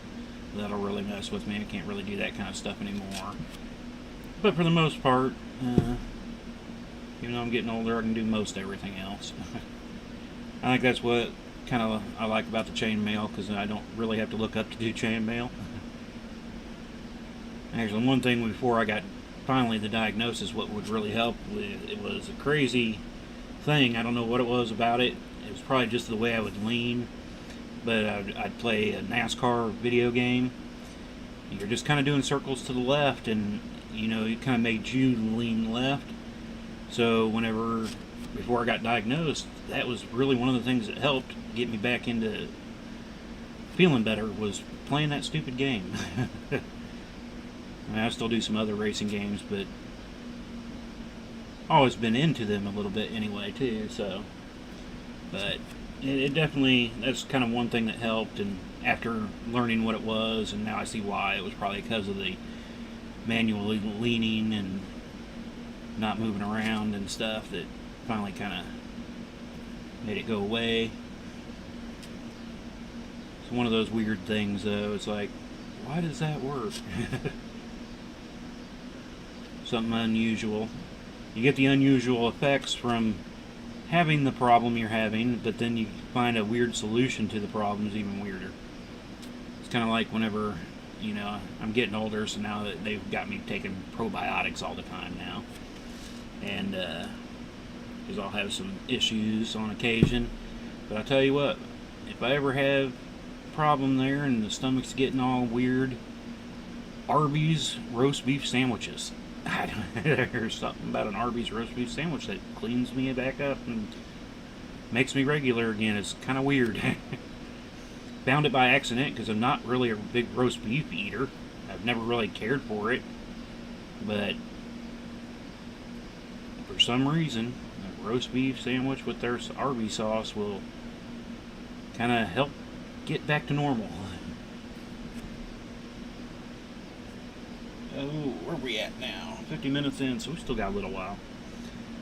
that'll really mess with me. I can't really do that kind of stuff anymore. But for the most part, even though I'm getting older, I can do most everything else. I think that's what kind of I like about the chainmail, because I don't really have to look up to do chainmail. Actually, one thing before I got finally the diagnosis, what would really help with it was a crazy thing. I don't know what it was about it. It was probably just the way I would lean. But I'd play a NASCAR video game. You're just kind of doing circles to the left, and it kind of made you lean left. So before I got diagnosed, that was really one of the things that helped get me back into feeling better, was playing that stupid game. I still do some other racing games, but always been into them a little bit anyway too. So, but it definitely, that's kind of one thing that helped. And after learning what it was, and now I see why, it was probably because of the manually leaning and not moving around and stuff that finally kind of made it go away. It's one of those weird things though. It's like, why does that work? Something unusual. You get the unusual effects from having the problem you're having, but then you find a weird solution to the problem is even weirder. It's kind of like whenever, I'm getting older, so now that they've got me taking probiotics all the time now. And, because I'll have some issues on occasion. But I tell you what, if I ever have a problem there and the stomach's getting all weird, Arby's roast beef sandwiches. There's something about an Arby's roast beef sandwich that cleans me back up and makes me regular again. It's kind of weird. Found it by accident because I'm not really a big roast beef eater. I've never really cared for it. But for some reason, a roast beef sandwich with their Arby's sauce will kind of help get back to normal. Oh, where are we at now? 50 minutes in, so we still got a little while.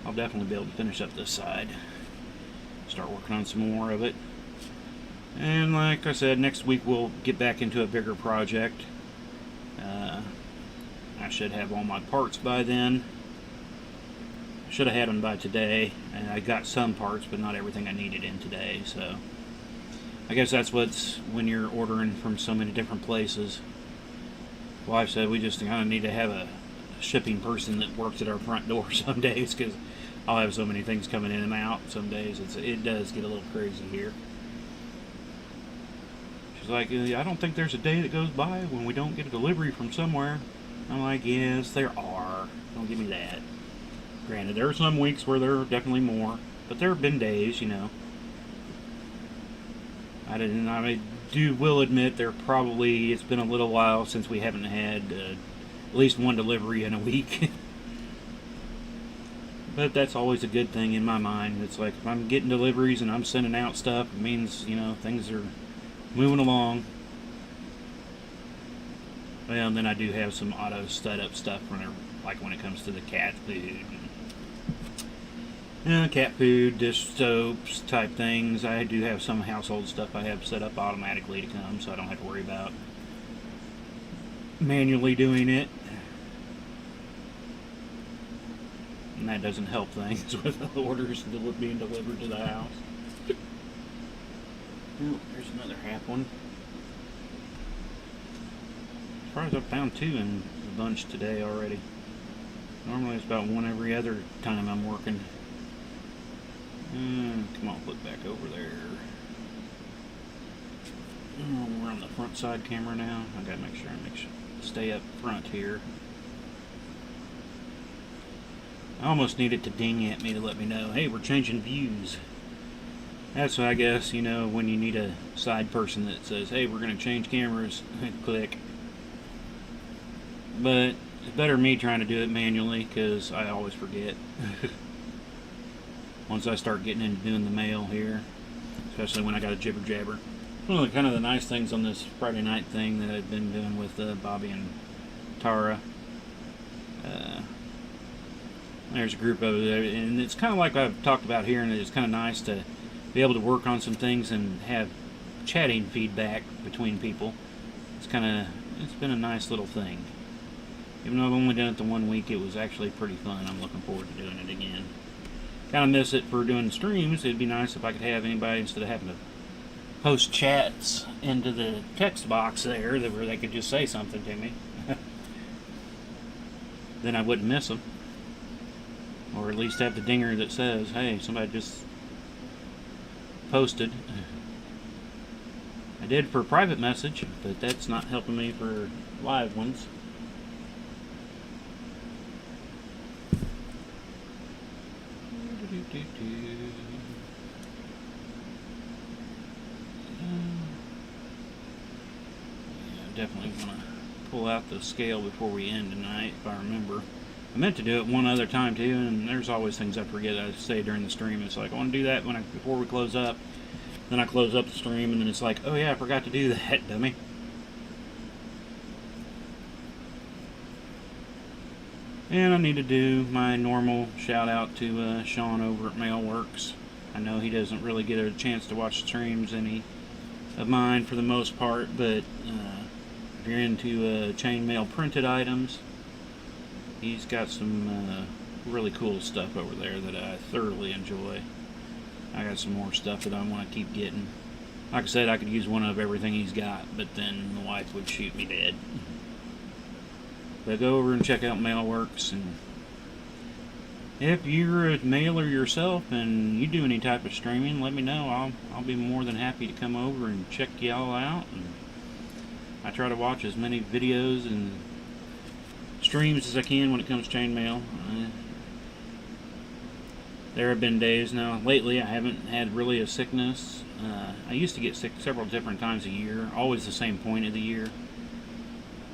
I'll definitely be able to finish up this side. Start working on some more of it. And like I said, next week we'll get back into a bigger project. I should have all my parts by then. I should have had them by today. And I got some parts, but not everything I needed in today. So I guess that's what's when you're ordering from so many different places. Wife said we just kind of need to have a shipping person that works at our front door some days, because I'll have so many things coming in and out. Some days it does get a little crazy here. She's like, I don't think there's a day that goes by when we don't get a delivery from somewhere. I'm like, yes, there are. Don't give me that. Granted, there are some weeks where there are definitely more, but there have been days, you know. I will admit it's been a little while since we haven't had at least one delivery in a week. But that's always a good thing in my mind. It's like if I'm getting deliveries and I'm sending out stuff, it means, you know, things are moving along. Well, and then I do have some auto stud up stuff when it comes to the cat food. Cat food, dish soaps type things. I do have some household stuff I have set up automatically to come, so I don't have to worry about manually doing it. And that doesn't help things with the orders being delivered to the house. Oh, there's another half one. As far as I've found 2 in the bunch today already. Normally it's about 1 every other time I'm working. Come on, flip back over there. Oh, we're on the front side camera now. I gotta make sure I stay up front here. I almost need it to ding at me to let me know, hey, we're changing views. That's, I guess, you know, when you need a side person that says, hey, we're going to change cameras, click. But it's better me trying to do it manually, because I always forget. Once I start getting into doing the mail here, especially when I got a jibber jabber. One of the nice things on this Friday night thing that I've been doing with Bobby and Tara. There's a group over there, and it's kind of like I've talked about here, and it's kind of nice to be able to work on some things and have chatting feedback between people. It's been a nice little thing. Even though I've only done it the 1 week, it was actually pretty fun. I'm looking forward to doing it again. Kind of miss it for doing streams. It'd be nice if I could have anybody, instead of having to post chats into the text box there, where they could just say something to me. Then I wouldn't miss them. Or at least have the dinger that says, hey, somebody just posted. I did for a private message, but that's not helping me for live ones. Definitely want to pull out the scale before we end tonight, if I remember. I meant to do it one other time too, and there's always things I forget I say during the stream. It's like, I want to do that before we close up. Then I close up the stream, and then it's like, oh yeah, I forgot to do that, dummy. And I need to do my normal shout out to Sean over at Mailworks. I know he doesn't really get a chance to watch streams any of mine for the most part, but if you're into chainmail printed items, he's got some really cool stuff over there that I thoroughly enjoy. I got some more stuff that I want to keep getting. Like I said, I could use one of everything he's got, but then the wife would shoot me dead. But go over and check out Mailworks, and if you're a mailer yourself and you do any type of streaming, let me know. I'll be more than happy to come over and check y'all out. And I try to watch as many videos and streams as I can when it comes to chainmail. There have been days now. Lately, I haven't had really a sickness. I used to get sick several different times a year, always the same point of the year.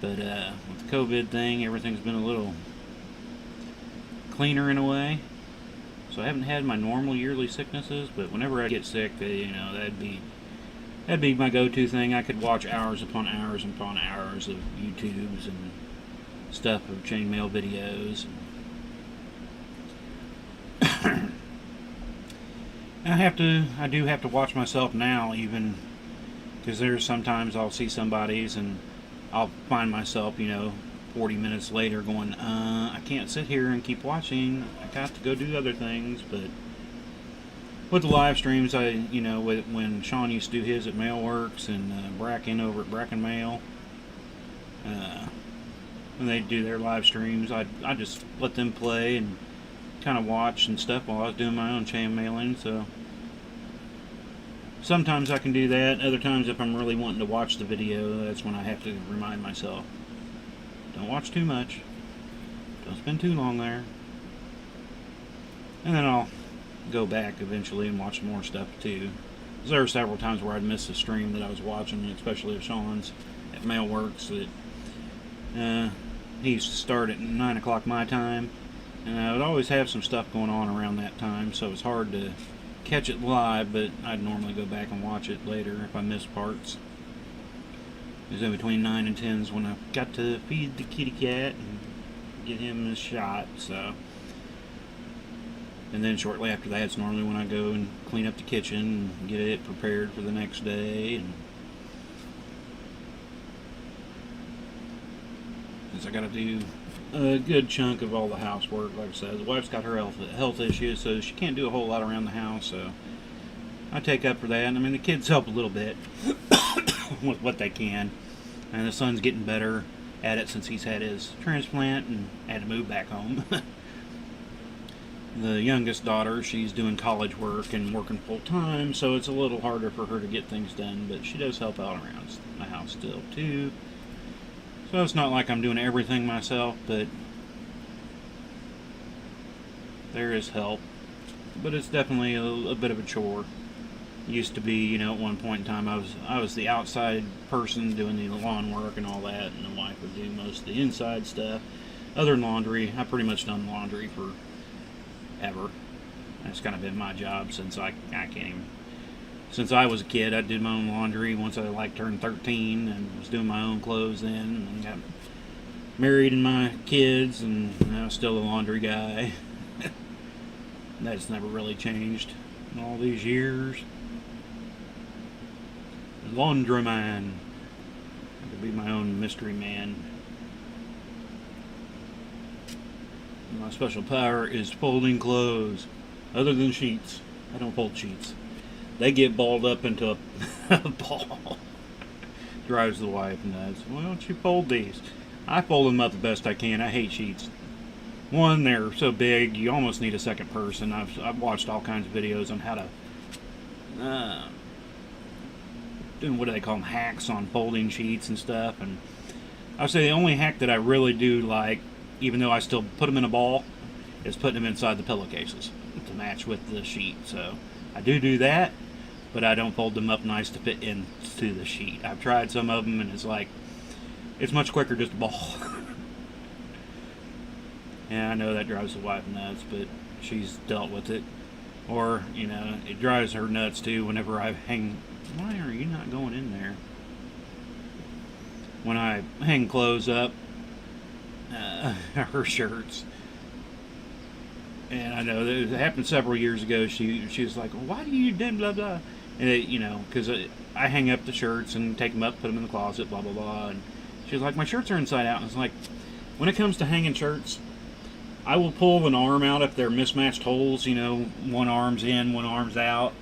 But with the COVID thing, everything's been a little cleaner in a way. So I haven't had my normal yearly sicknesses, but whenever I get sick, you know, that'd be my go-to thing. I could watch hours upon hours upon hours of YouTubes and stuff, of chainmail videos. I do have to watch myself now, even, because there's sometimes I'll see somebody's and I'll find myself, you know, 40 minutes later going, I can't sit here and keep watching. I got to go do other things. But with the live streams, when Sean used to do his at Mailworks and Bracken over at Bracken Mail, when they do their live streams, I just let them play and kind of watch and stuff while I was doing my own chain mailing. So sometimes I can do that. Other times, if I'm really wanting to watch the video, that's when I have to remind myself, don't watch too much, don't spend too long there. And then I'll go back eventually and watch more stuff too. There were several times where I'd miss a stream that I was watching, especially of Sean's at Mailworks. That he used to start at 9 o'clock my time, and I would always have some stuff going on around that time, so it was hard to catch it live, but I'd normally go back and watch it later if I missed parts. It was in between 9 and 10's when I got to feed the kitty cat and get him a shot, so. And then shortly after that, it's normally when I go and clean up the kitchen and get it prepared for the next day. And since I got to do a good chunk of all the housework, like I said, the wife's got her health issues, so she can't do a whole lot around the house. So I take up for that. And I mean, the kids help a little bit with what they can. And the son's getting better at it since he's had his transplant and had to move back home. The youngest daughter, she's doing college work and working full time, so it's a little harder for her to get things done, but she does help out around the house still too. So it's not like I'm doing everything myself, but there is help. But it's definitely a bit of a chore. Used to be, you know, at one point in time I was the outside person doing the lawn work and all that, and the wife would do most of the inside stuff. Other than laundry, I've pretty much done laundry for ever. That's kind of been my job since I can't even. Since I was a kid, I did my own laundry. Once I turned 13 and was doing my own clothes then, and got married and my kids, and I was still a laundry guy. That's never really changed in all these years. Laundryman. I could be my own mystery man. My special power is folding clothes. Other than sheets. I don't fold sheets. They get balled up into a ball. Drives the wife nuts. Why don't you fold these? I fold them up the best I can. I hate sheets. One, they're so big, you almost need a second person. I've watched all kinds of videos on how to doing, what do they call them, hacks on folding sheets and stuff. And I'll say the only hack that I really do like, even though I still put them in a ball, is putting them inside the pillowcases to match with the sheet. So I do that, but I don't fold them up nice to fit into the sheet. I've tried some of them, and it's much quicker just a ball. Yeah, I know that drives the wife nuts, but she's dealt with it. Or, you know, it drives her nuts too whenever I hang. Why are you not going in there? When I hang clothes up, her shirts. And I know that it happened several years ago. She was like, "Why do you do blah blah?" And you know, because I hang up the shirts and take them up, put them in the closet, blah blah blah. And she was like, "My shirts are inside out." And it's like, when it comes to hanging shirts, I will pull an arm out if they're mismatched holes. You know, one arm's in, one arm's out.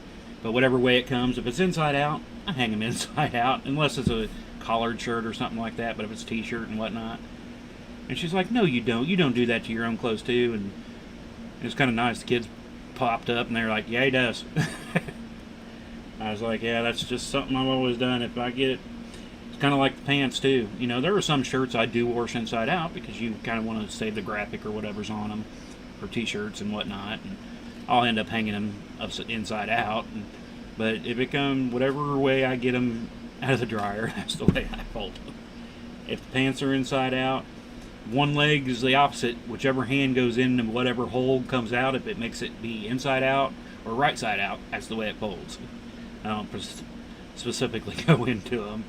But whatever way it comes, if it's inside out, I hang them inside out, unless it's a collared shirt or something like that. But if it's a t-shirt and whatnot. And she's like, "No, you don't. You don't do that to your own clothes, too." And it was kind of nice. The kids popped up, and they were like, "Yeah, he does." I was like, "Yeah, that's just something I've always done. If I get it." It's kind of like the pants, too. You know, there are some shirts I do wash inside out because you kind of want to save the graphic or whatever's on them for T-shirts and whatnot. And I'll end up hanging them inside out. But if it comes whatever way I get them out of the dryer, that's the way I fold them. If the pants are inside out, one leg is the opposite. Whichever hand goes in and whatever hole comes out, if it makes it be inside out or right side out, that's the way it folds. I don't specifically go into them.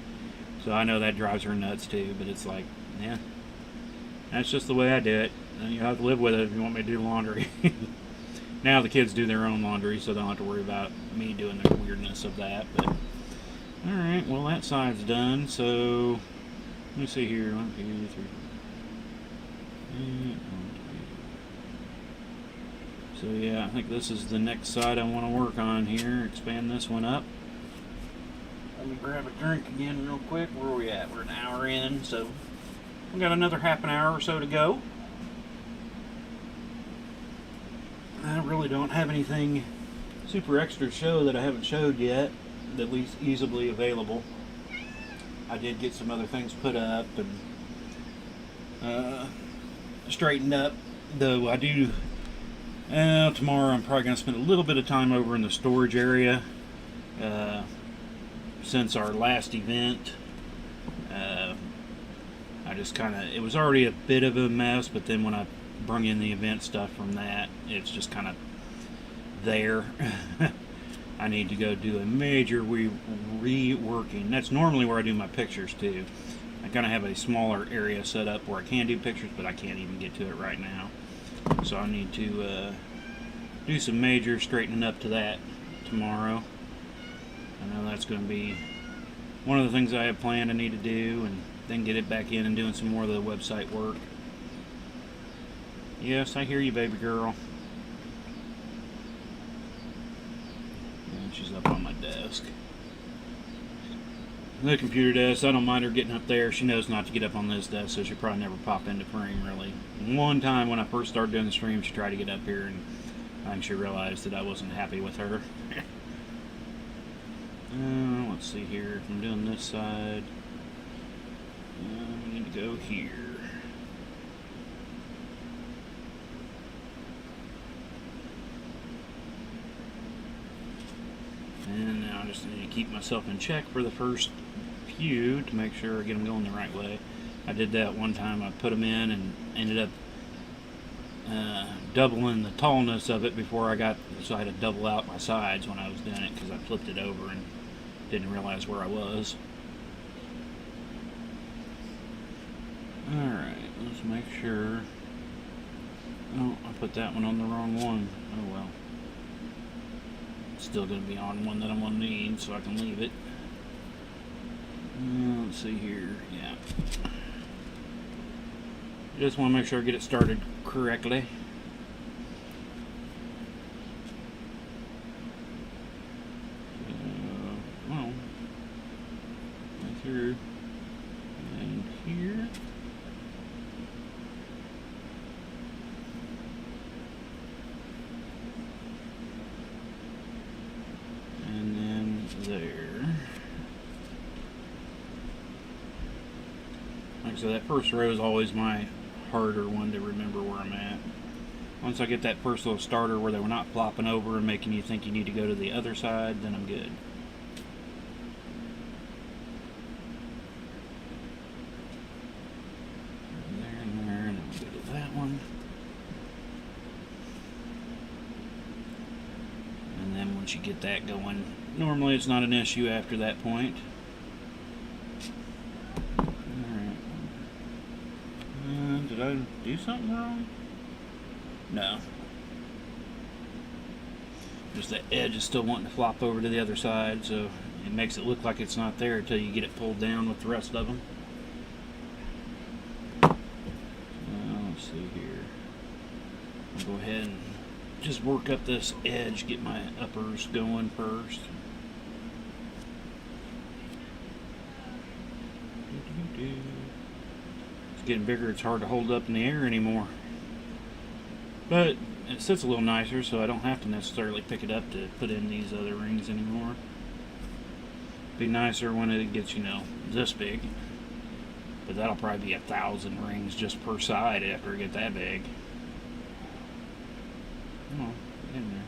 So I know that drives her nuts too, but it's like, yeah, that's just the way I do it. And you have to live with it if you want me to do laundry. Now the kids do their own laundry, so they don't have to worry about me doing the weirdness of that. But alright, well that side's done, so let me see here. 1, 2, 3. So yeah, I think this is the next side I want to work on here. Expand this one up. Let me grab a drink again real quick. Where are we at? We're an hour in, so We got another half an hour or so to go. I really don't have anything super extra to show that I haven't showed yet, at least easily available. I did get some other things put up and straightened up, though I do. Tomorrow I'm probably going to spend a little bit of time over in the storage area since our last event. I just kind of, it was already a bit of a mess, but then when I brung in the event stuff from that, it's just kind of there. I need to go do a major reworking. That's normally where I do my pictures too. I kind of have a smaller area set up where I can do pictures, but I can't even get to it right now. So I need to do some major straightening up to that tomorrow. I know that's going to be one of the things I have planned I need to do, and then get it back in and doing some more of the website work. Yes, I hear you, baby girl. And she's up on my desk. The computer desk, I don't mind her getting up there. She knows not to get up on this desk, so she'll probably never pop into frame, really. One time when I first started doing the stream, she tried to get up here, and I think she realized that I wasn't happy with her. Let's see here. If I'm doing this side, we need to go here. And now I just need to keep myself in check for the first few to make sure I get them going the right way. I did that one time. I put them in and ended up doubling the tallness of it before I got, so I had to double out my sides when I was doing it because I flipped it over and didn't realize where I was. Alright, let's make sure. Oh, I put that one on the wrong one. Oh well. It's still going to be on one that I'm going to need, so I can leave it. Let's see here. Yeah. Just want to make sure I get it started correctly. Well, right through and here. And then there. Like I said, that first row is always my harder one to remember where I'm at. Once I get that first little starter where they were not flopping over and making you think you need to go to the other side, then I'm good. And there, and then we'll go to that one. And then once you get that going, normally it's not an issue after that point. Alright. Did I do something wrong? No. Just the edge is still wanting to flop over to the other side, so it makes it look like it's not there until you get it pulled down with the rest of them. Let's see here. I'll go ahead and just work up this edge, get my uppers going first. It's getting bigger, it's hard to hold up in the air anymore. But it sits a little nicer, so I don't have to necessarily pick it up to put in these other rings anymore. Be nicer when it gets, you know, this big. But that'll probably be 1,000 rings just per side after I get that big. Come on, get in there.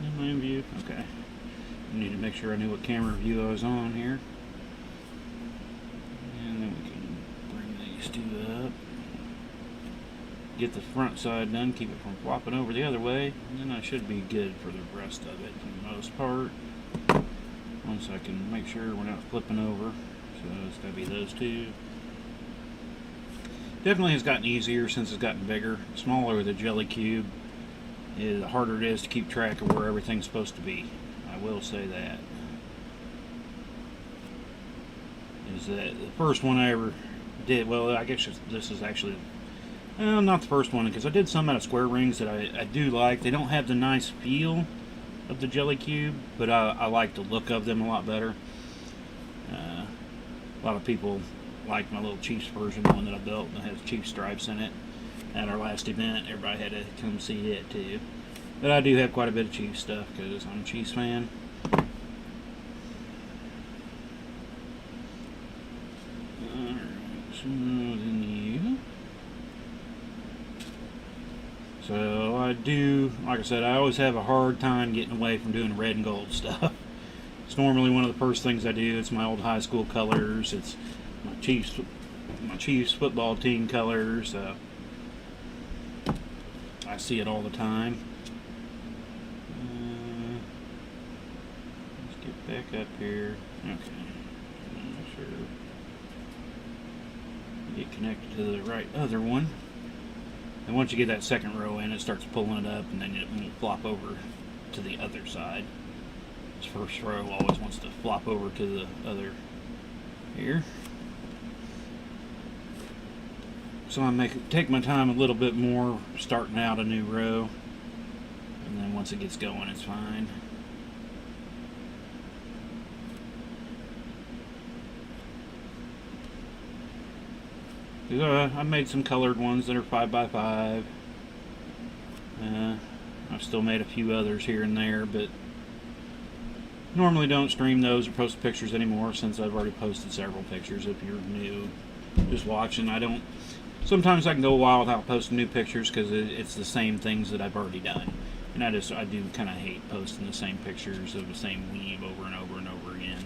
In my view? Okay. I need to make sure I knew what camera view I was on here. And then we can bring these two up. Get the front side done, keep it from flopping over the other way, and then I should be good for the rest of it for the most part. Once I can make sure we're not flipping over. So it's got to be those two. Definitely has gotten easier since it's gotten bigger. Smaller the jelly cube, the harder it is to keep track of where everything's supposed to be. I will say that. Is that the first one I ever did? Well, I guess this is actually not the first one, because I did some out of square rings that I do like. They don't have the nice feel of the jelly cube, but I like the look of them a lot better. A lot of people like my little Chiefs version, the one that I built that has Chiefs stripes in it. At our last event, everybody had to come see it too. But I do have quite a bit of Chiefs stuff because I'm a Chiefs fan. So I do, like I said, I always have a hard time getting away from doing red and gold stuff. It's normally one of the first things I do. It's my old high school colors. It's my Chiefs football team colors. I see it all the time. Let's get back up here. Okay. Make sure get connected to the right other one. And once you get that second row in, it starts pulling it up, and then it won't flop over to the other side. This first row always wants to flop over to the other here. So I take my time a little bit more starting out a new row, and then once it gets going, it's fine. I made some colored ones that are 5x5. I've still made a few others here and there, but normally don't stream those or post pictures anymore since I've already posted several pictures. If you're new, just watching, sometimes I can go a while without posting new pictures because it's the same things that I've already done. And I do kind of hate posting the same pictures of the same weave over and over and over again.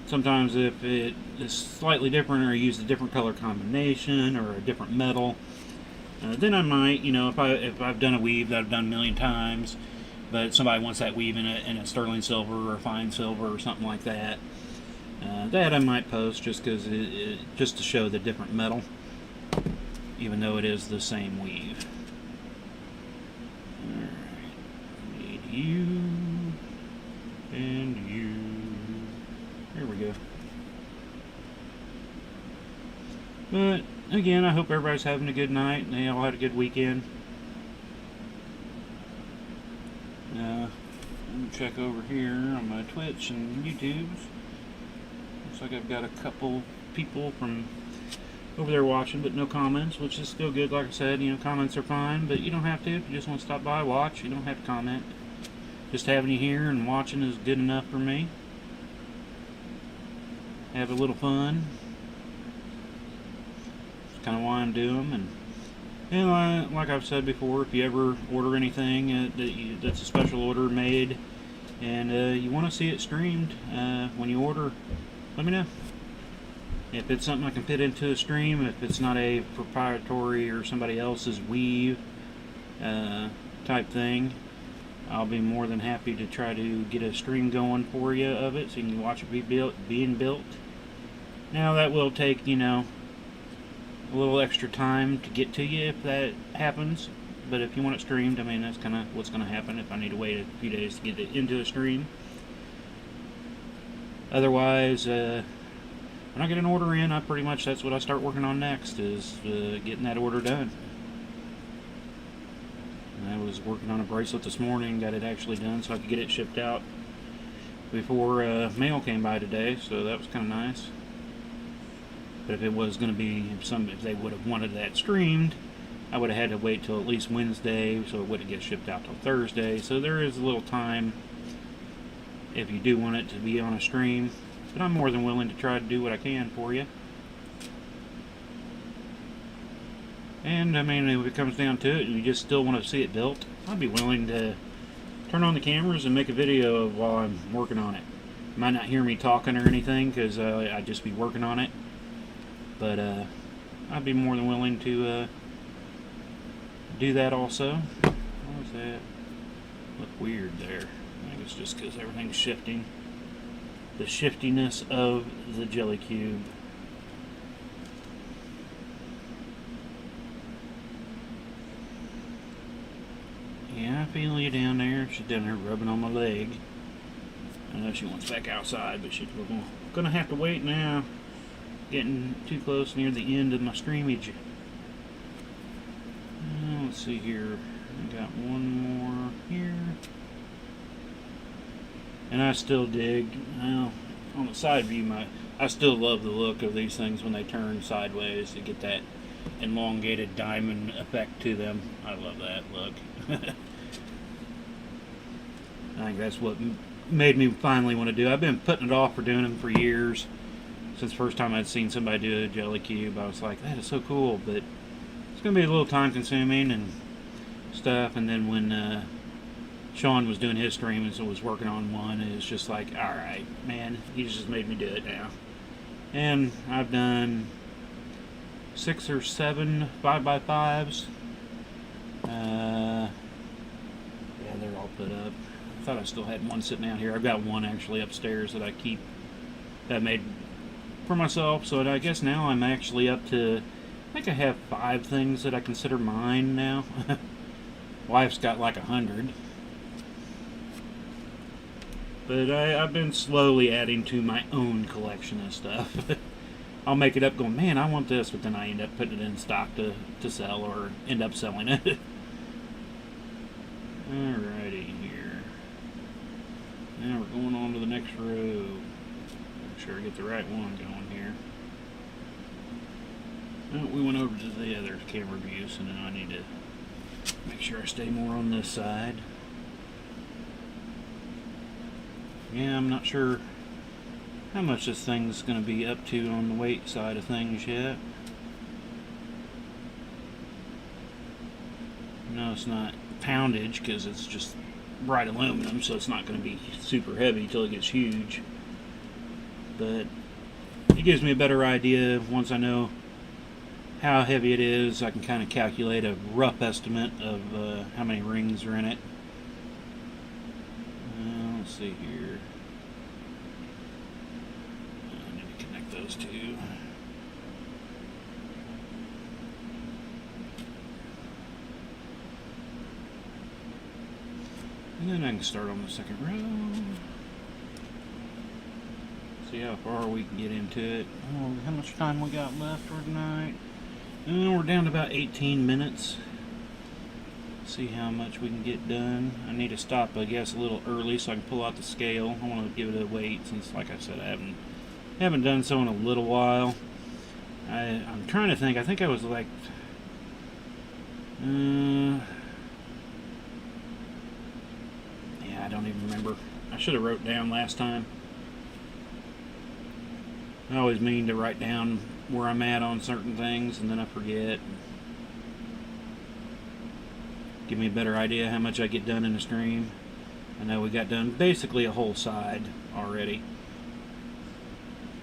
Sometimes if it is slightly different or I use a different color combination or a different metal, then I might, if I've done a weave that I've done a million times, but somebody wants that weave in a sterling silver or a fine silver or something like that, that I might post just because just to show the different metal, even though it is the same weave. Alright, need you and you. There we go. But again, I hope everybody's having a good night and they all had a good weekend. Let me check over here on my Twitch and YouTube's. Looks like I've got a couple people from over there watching, but no comments, which is still good. Like I said, comments are fine, but you don't have to. If you just want to stop by, watch, you don't have to comment. Just having you here and watching is good enough for me. Have a little fun. That's kind of why I'm doing them. And like I've said before, if you ever order anything that's a special order made and you want to see it streamed when you order, let me know. If it's something I can fit into a stream, if it's not a proprietary or somebody else's weave type thing, I'll be more than happy to try to get a stream going for you of it so you can watch it being built. Now that will take, a little extra time to get to you if that happens, but if you want it streamed, that's kind of what's going to happen if I need to wait a few days to get it into a stream. Otherwise, when I get an order in, that's what I start working on next, is getting that order done. And I was working on a bracelet this morning, got it actually done so I could get it shipped out before mail came by today, so that was kind of nice. But if it was going to be, if they would have wanted that streamed, I would have had to wait till at least Wednesday, so it wouldn't get shipped out till Thursday. So there is a little time if you do want it to be on a stream. But I'm more than willing to try to do what I can for you. And if it comes down to it and you just still want to see it built, I'd be willing to turn on the cameras and make a video of while I'm working on it. You might not hear me talking or anything because I'd just be working on it. But I'd be more than willing to do that also. What was that? Look weird there. I think it's just because everything's shifting. The shiftiness of the jelly cube. Yeah, I feel you down there. She's down there rubbing on my leg. I know she wants back outside, but she's gonna have to wait now. Getting too close near the end of my streamage. Let's see here. I got one more here. And I still dig, well, on the side view, I still love the look of these things when they turn sideways to get that elongated diamond effect to them. I love that look. I think that's what made me finally want to do. I've been putting it off for doing them for years. Since the first time I'd seen somebody do a jelly cube, I was like, that is so cool, but it's going to be a little time consuming and stuff. And then when Sean was doing his streams and was working on one, it was just like, alright, man, he's just made me do it now. And I've done 6 or 7 5x5s. Yeah, they're all put up. I thought I still had one sitting out here. I've got one actually upstairs that I made for myself. So I guess now I'm actually up to, I think I have 5 things that I consider mine now. Wife's got like 100. But I've been slowly adding to my own collection of stuff. I'll make it up going, man, I want this, but then I end up putting it in stock to sell or end up selling it. Alrighty here. Now we're going on to the next row. Make sure I get the right one going here. Oh, we went over to the other camera view, so now I need to make sure I stay more on this side. Yeah, I'm not sure how much this thing's going to be up to on the weight side of things yet. No, it's not poundage because it's just bright aluminum, so it's not going to be super heavy until it gets huge. But it gives me a better idea once I know how heavy it is. I can kind of calculate a rough estimate of how many rings are in it. Let's see here. I need to connect those two. And then I can start on the second row. See how far we can get into it. Oh, how much time we got left for tonight? We're down to about 18 minutes. See how much we can get done. I need to stop, I guess, a little early so I can pull out the scale. I want to give it a weight since, like I said, I haven't done so in a little while. I'm trying to think. I think I was like, yeah, I don't even remember. I should have wrote down last time. I always mean to write down where I'm at on certain things, and then I forget. Give me a better idea how much I get done in a stream. I know we got done basically a whole side already,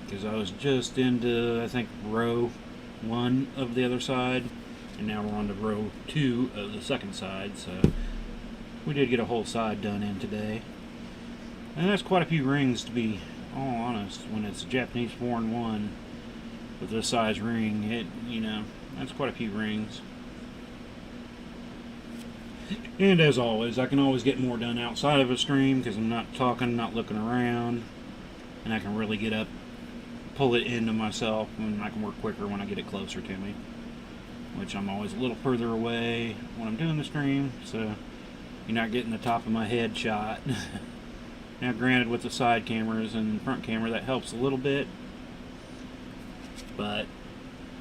because I was just into, I think, row 1 of the other side, and now we're on to row 2 of the second side, so we did get a whole side done in today. And that's quite a few rings, to be all honest. When it's a Japanese 4-in-1 with this size ring, that's quite a few rings. And as always, I can always get more done outside of a stream because I'm not talking, not looking around, and I can really get up, pull it into myself, and I can work quicker when I get it closer to me, which I'm always a little further away when I'm doing the stream, so you're not getting the top of my head shot. Now granted, with the side cameras and front camera, that helps a little bit, but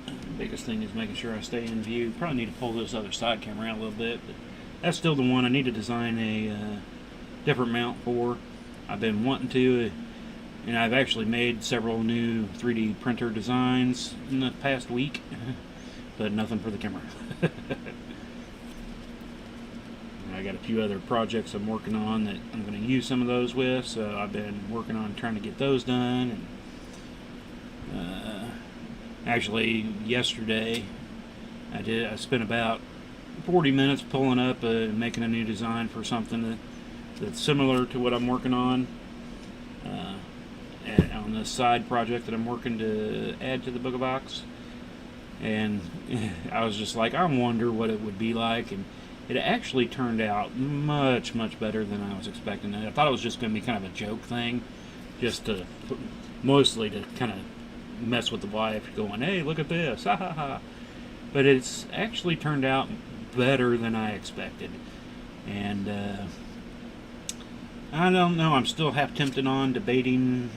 the biggest thing is making sure I stay in view. Probably need to pull this other side camera out a little bit, but that's still the one I need to design a different mount for. I've been wanting to, and I've actually made several new 3D printer designs in the past week, but nothing for the camera. I got a few other projects I'm working on that I'm going to use some of those with, so I've been working on trying to get those done. And actually, yesterday I spent about 40 minutes pulling up and making a new design for something that's similar to what I'm working on this side project that I'm working to add to the Booga box. And I was just like, I wonder what it would be like, and it actually turned out much, much better than I was expecting. I thought it was just going to be kind of a joke thing, just to, mostly to kind of mess with the wife, going, hey, look at this, ha ha ha. But it's actually turned out better than I expected. And I don't know. I'm still half tempted on debating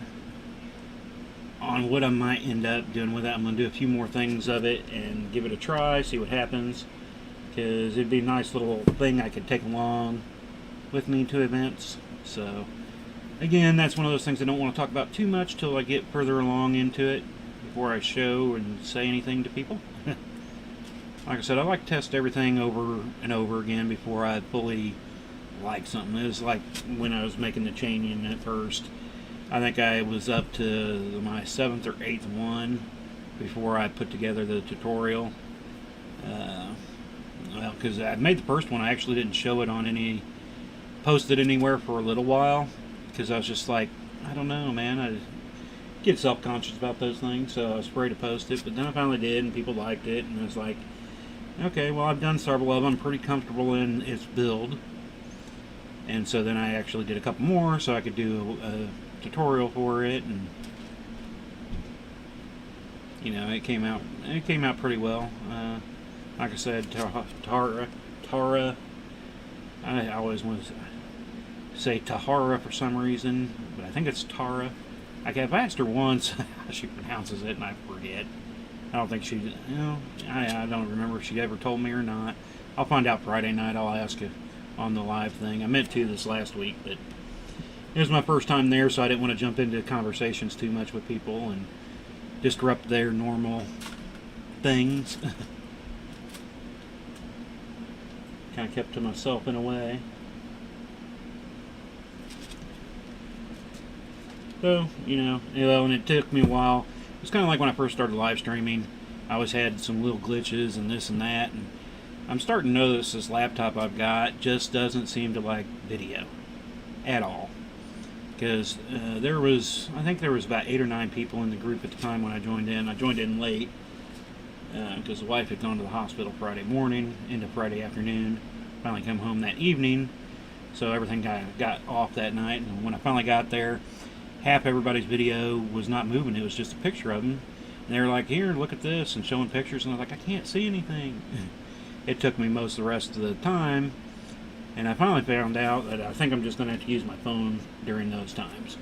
on what I might end up doing with it. I'm going to do a few more things of it and give it a try, see what happens. Because it'd be a nice little thing I could take along with me to events. So, again, that's one of those things I don't want to talk about too much till I get further along into it before I show and say anything to people. Like I said, I like to test everything over and over again before I fully like something. It was like when I was making the chaining at first. I think I was up to my 7th or 8th one before I put together the tutorial. Well, because I made the first one, I actually didn't show it on any, post it anywhere for a little while, because I was just like, I don't know, man, I get self-conscious about those things, so I was afraid to post it, but then I finally did, and people liked it, and I was like, okay, well, I've done several of them, I'm pretty comfortable in its build, and so then I actually did a couple more, so I could do a tutorial for it, and you know, it came out pretty well. Like I said, Tara, I always want to say Tahara for some reason, but I think it's Tara. I've asked her once how she pronounces it, and I forget. I don't think she, you know, I don't remember if she ever told me or not. I'll find out Friday night. I'll ask her on the live thing. I meant to this last week, but it was my first time there, so I didn't want to jump into conversations too much with people and disrupt their normal things. Kind of kept to myself in a way. So, you know, and it took me a while. It was kind of like when I first started live streaming. I always had some little glitches and this and that, and I'm starting to notice this laptop I've got just doesn't seem to like video at all. Because I think there was about 8 or 9 people in the group at the time when I joined in. I joined in late because the wife had gone to the hospital Friday morning into Friday afternoon. Finally come home that evening, so everything got off that night. And when I finally got there, half everybody's video was not moving. It was just a picture of them. And they were like, here, look at this, and showing pictures. And I was like, I can't see anything. It took me most of the rest of the time. And I finally found out that I think I'm just going to have to use my phone during those times.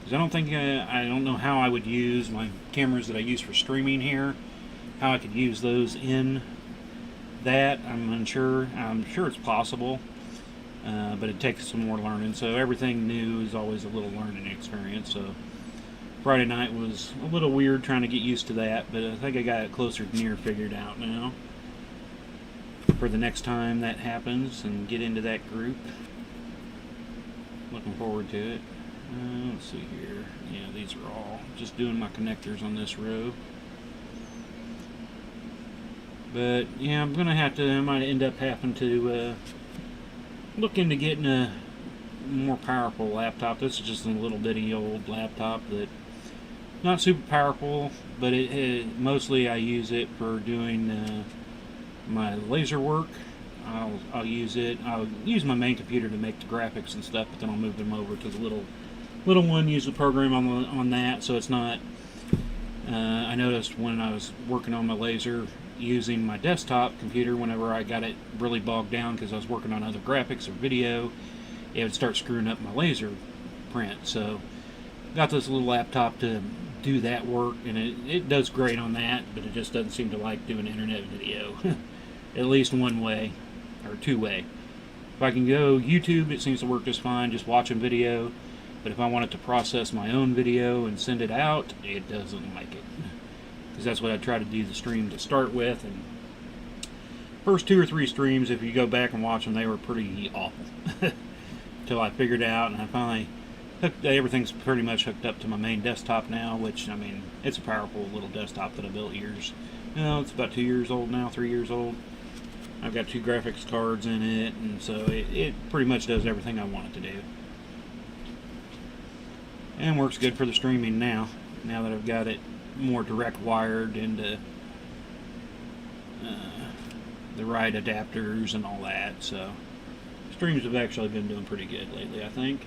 Because I don't know how I would use my cameras that I use for streaming here, how I could use those in that. I'm unsure. I'm sure it's possible, but it takes some more learning. So everything new is always a little learning experience. So Friday night was a little weird trying to get used to that, but I think I got it closer to near figured out now for the next time that happens and get into that group. Looking forward to it. Let's see here. Yeah, these are all just doing my connectors on this row. But yeah, I might end up having to look into getting a more powerful laptop. This is just a little bitty old laptop that not super powerful, but mostly I use it for doing my laser work. I'll use it. I'll use my main computer to make the graphics and stuff, but then I'll move them over to the little one. Use the program on that, so it's not. I noticed when I was working on my laser using my desktop computer, whenever I got it really bogged down because I was working on other graphics or video, it would start screwing up my laser print. So got this little laptop to do that work, and it does great on that, but it just doesn't seem to like doing internet video. At least one way or two way. If I can go YouTube, it seems to work just fine, just watching video. But if I want it to process my own video and send it out, it doesn't like it. Because that's what I try to do the stream to start with. And first 2 or 3 streams, if you go back and watch them, they were pretty awful. Until I figured out, and I finally everything's pretty much hooked up to my main desktop now, which, I mean, it's a powerful little desktop that I built years. It's about 2 years old now, 3 years old. I've got 2 graphics cards in it, and so it pretty much does everything I want it to do. And works good for the streaming now that I've got it more direct wired into the right adapters and all that. So streams have actually been doing pretty good lately, I think.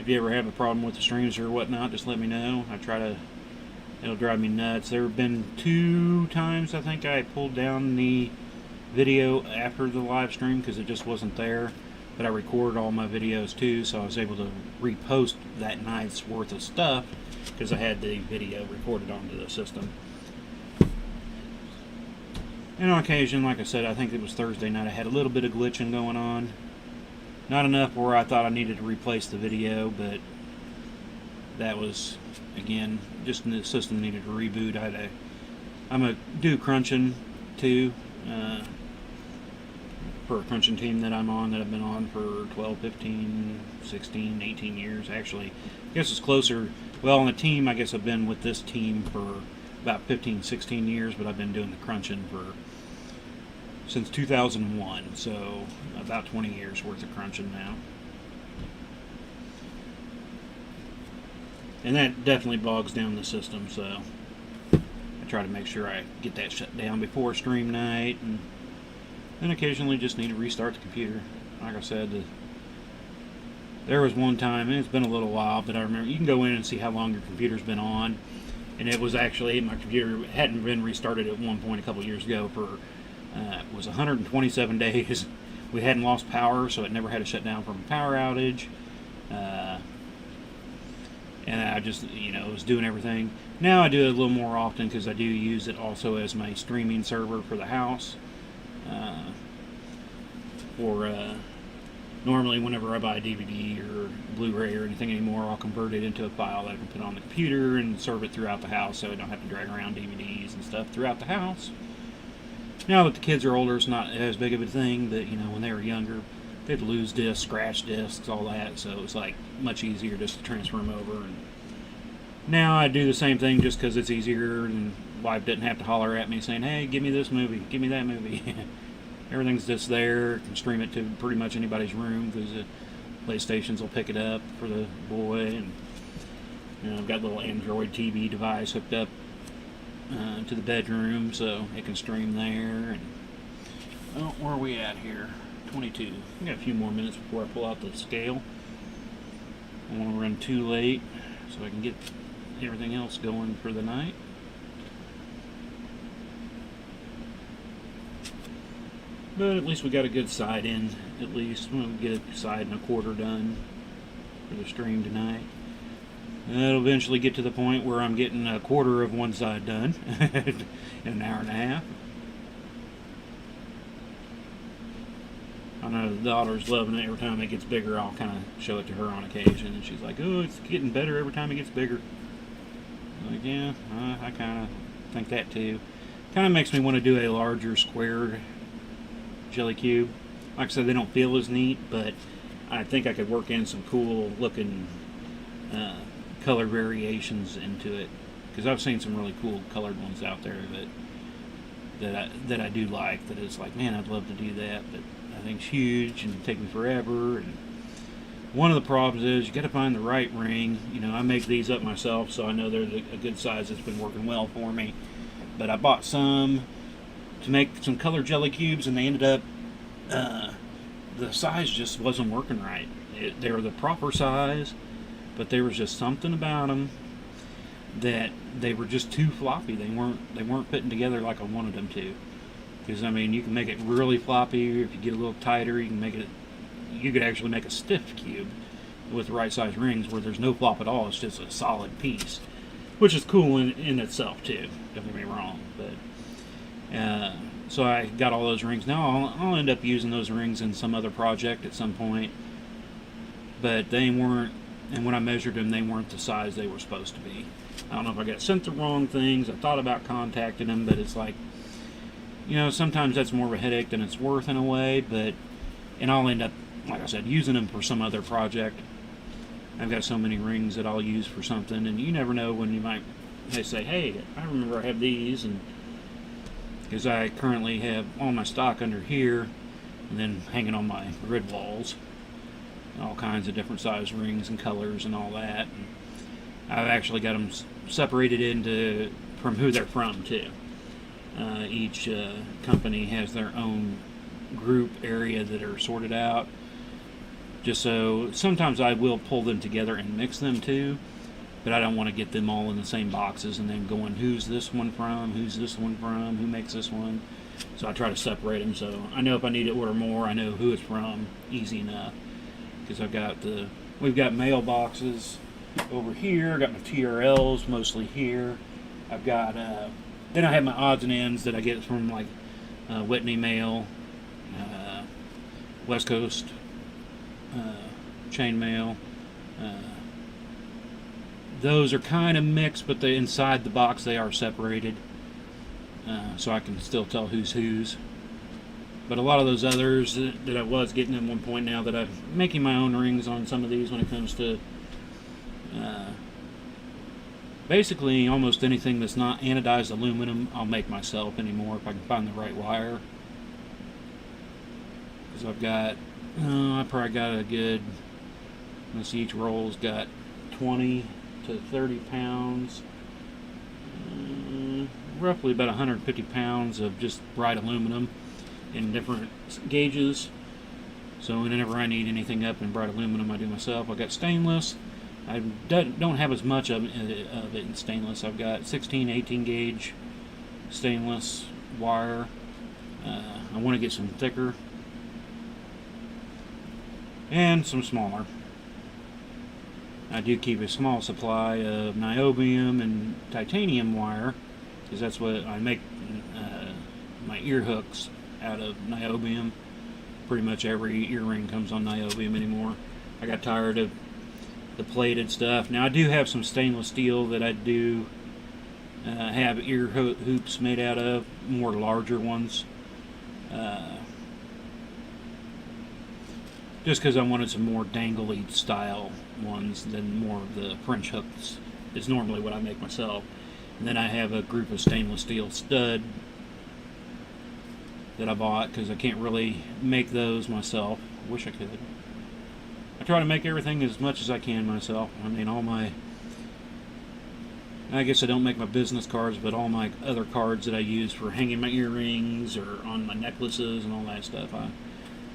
If you ever have a problem with the streams or whatnot, just let me know. It'll drive me nuts. There have been 2 times I think I pulled down the video after the live stream because it just wasn't there. but I recorded all my videos too, so I was able to repost that night's worth of stuff because I had the video recorded onto the system. And on occasion, like I said, I think it was Thursday night, I had a little bit of glitching going on. Not enough where I thought I needed to replace the video, but that was, again, just the system needed to reboot. I'm a do crunching too, for a crunching team that I'm on, that I've been on for 12, 15, 16, 18 years. Actually, I guess it's closer. Well, on the team, I guess I've been with this team for about 15, 16 years, but I've been doing the crunching since 2001, so about 20 years worth of crunching now. And that definitely bogs down the system, so I try to make sure I get that shut down before stream night, and then occasionally just need to restart the computer. Like I said, there was one time, and it's been a little while, but I remember you can go in and see how long your computer's been on, and it was actually, my computer hadn't been restarted at one point a couple years ago for it was 127 days. We hadn't lost power, so it never had to shut down from a power outage. And I just, was doing everything. Now I do it a little more often because I do use it also as my streaming server for the house. Normally whenever I buy a DVD or Blu-ray or anything anymore, I'll convert it into a file that I can put on the computer and serve it throughout the house, so I don't have to drag around DVDs and stuff throughout the house. Now that the kids are older, it's not as big of a thing, but when they were younger, they'd lose discs, scratch discs, all that, so it's like much easier just to transfer them over. And now I do the same thing just because it's easier, and wife didn't have to holler at me saying, "Hey, give me this movie, give me that movie." Everything's just there. Can stream it to pretty much anybody's room because the PlayStations will pick it up for the boy, and I've got a little Android TV device hooked up to the bedroom, so it can stream there. And where are we at here? 22. We got a few more minutes before I pull out the scale. I don't want to run too late, so I can get everything else going for the night. But at least we got a good side in. At least we'll get a side and a quarter done for the stream tonight. It'll eventually get to the point where I'm getting a quarter of one side done in an hour and a half. I know the daughter's loving it. Every time it gets bigger, I'll kind of show it to her on occasion, and she's like, "Oh, it's getting better every time it gets bigger." I'm like, yeah, I kind of think that too. Kind of makes me want to do a larger squared jelly cube. Like I said, they don't feel as neat, but I think I could work in some cool looking color variations into it, because I've seen some really cool colored ones out there that I do like. That it's like, man, I'd love to do that, but I think it's huge and it'd take me forever. And one of the problems is you got to find the right ring. I make these up myself, so I know they're a good size. That's been working well for me. But I bought some to make some colored jelly cubes, and they ended up the size just wasn't working right. They were the proper size, but there was just something about them that they were just too floppy. They weren't fitting together like I wanted them to. Because you can make it really floppy. If you get a little tighter, you could actually make a stiff cube with the right size rings where there's no flop at all. It's just a solid piece, which is cool in itself too. Don't get me wrong, but so I got all those rings. Now I'll end up using those rings in some other project at some point. But they weren't, and when I measured them, they weren't the size they were supposed to be. I don't know if I got sent the wrong things. I thought about contacting them, but it's like, sometimes that's more of a headache than it's worth in a way. And I'll end up, like I said, using them for some other project. I've got so many rings that I'll use for something, and you never know when they say, "Hey, I remember I have these," and because I currently have all my stock under here, and then hanging on my grid walls, all kinds of different size rings and colors and all that. And I've actually got them separated from who they're from too. Each company has their own group area that are sorted out. Just so sometimes I will pull them together and mix them too, but I don't want to get them all in the same boxes and then going, who's this one from, who's this one from, who makes this one. So I try to separate them, so I know if I need to order more, I know who it's from, easy enough. Because we've got mailboxes over here. I got my TRLs mostly here. I've got, then I have my odds and ends that I get from like Whitney Mail, West Coast chain mail. Those are kind of mixed, but inside the box they are separated. So I can still tell who's whose. But a lot of those others that I was getting at one point, now that I'm making my own rings on some of these when it comes to basically almost anything that's not anodized aluminum, I'll make myself anymore if I can find the right wire. Because I've got, I probably got a good, let's see, each roll's got 20 to 30 pounds. Roughly about 150 pounds of just bright aluminum in different gauges. So whenever I need anything up in bright aluminum, I do myself. I got stainless. I don't have as much of it in stainless. I've got 16, 18 gauge stainless wire. I want to get some thicker and some smaller. I do keep a small supply of niobium and titanium wire, because that's what I make my ear hooks out of, niobium. Pretty much every earring comes on niobium anymore. I got tired of the plated stuff. Now I do have some stainless steel that I do have ear hoops made out of, more larger ones. Just because I wanted some more dangly style ones than more of the French hooks is normally what I make myself. And then I have a group of stainless steel stud that I bought because I can't really make those myself. I wish I could. I try to make everything as much as I can myself. I mean, I guess I don't make my business cards, but all my other cards that I use for hanging my earrings or on my necklaces and all that stuff,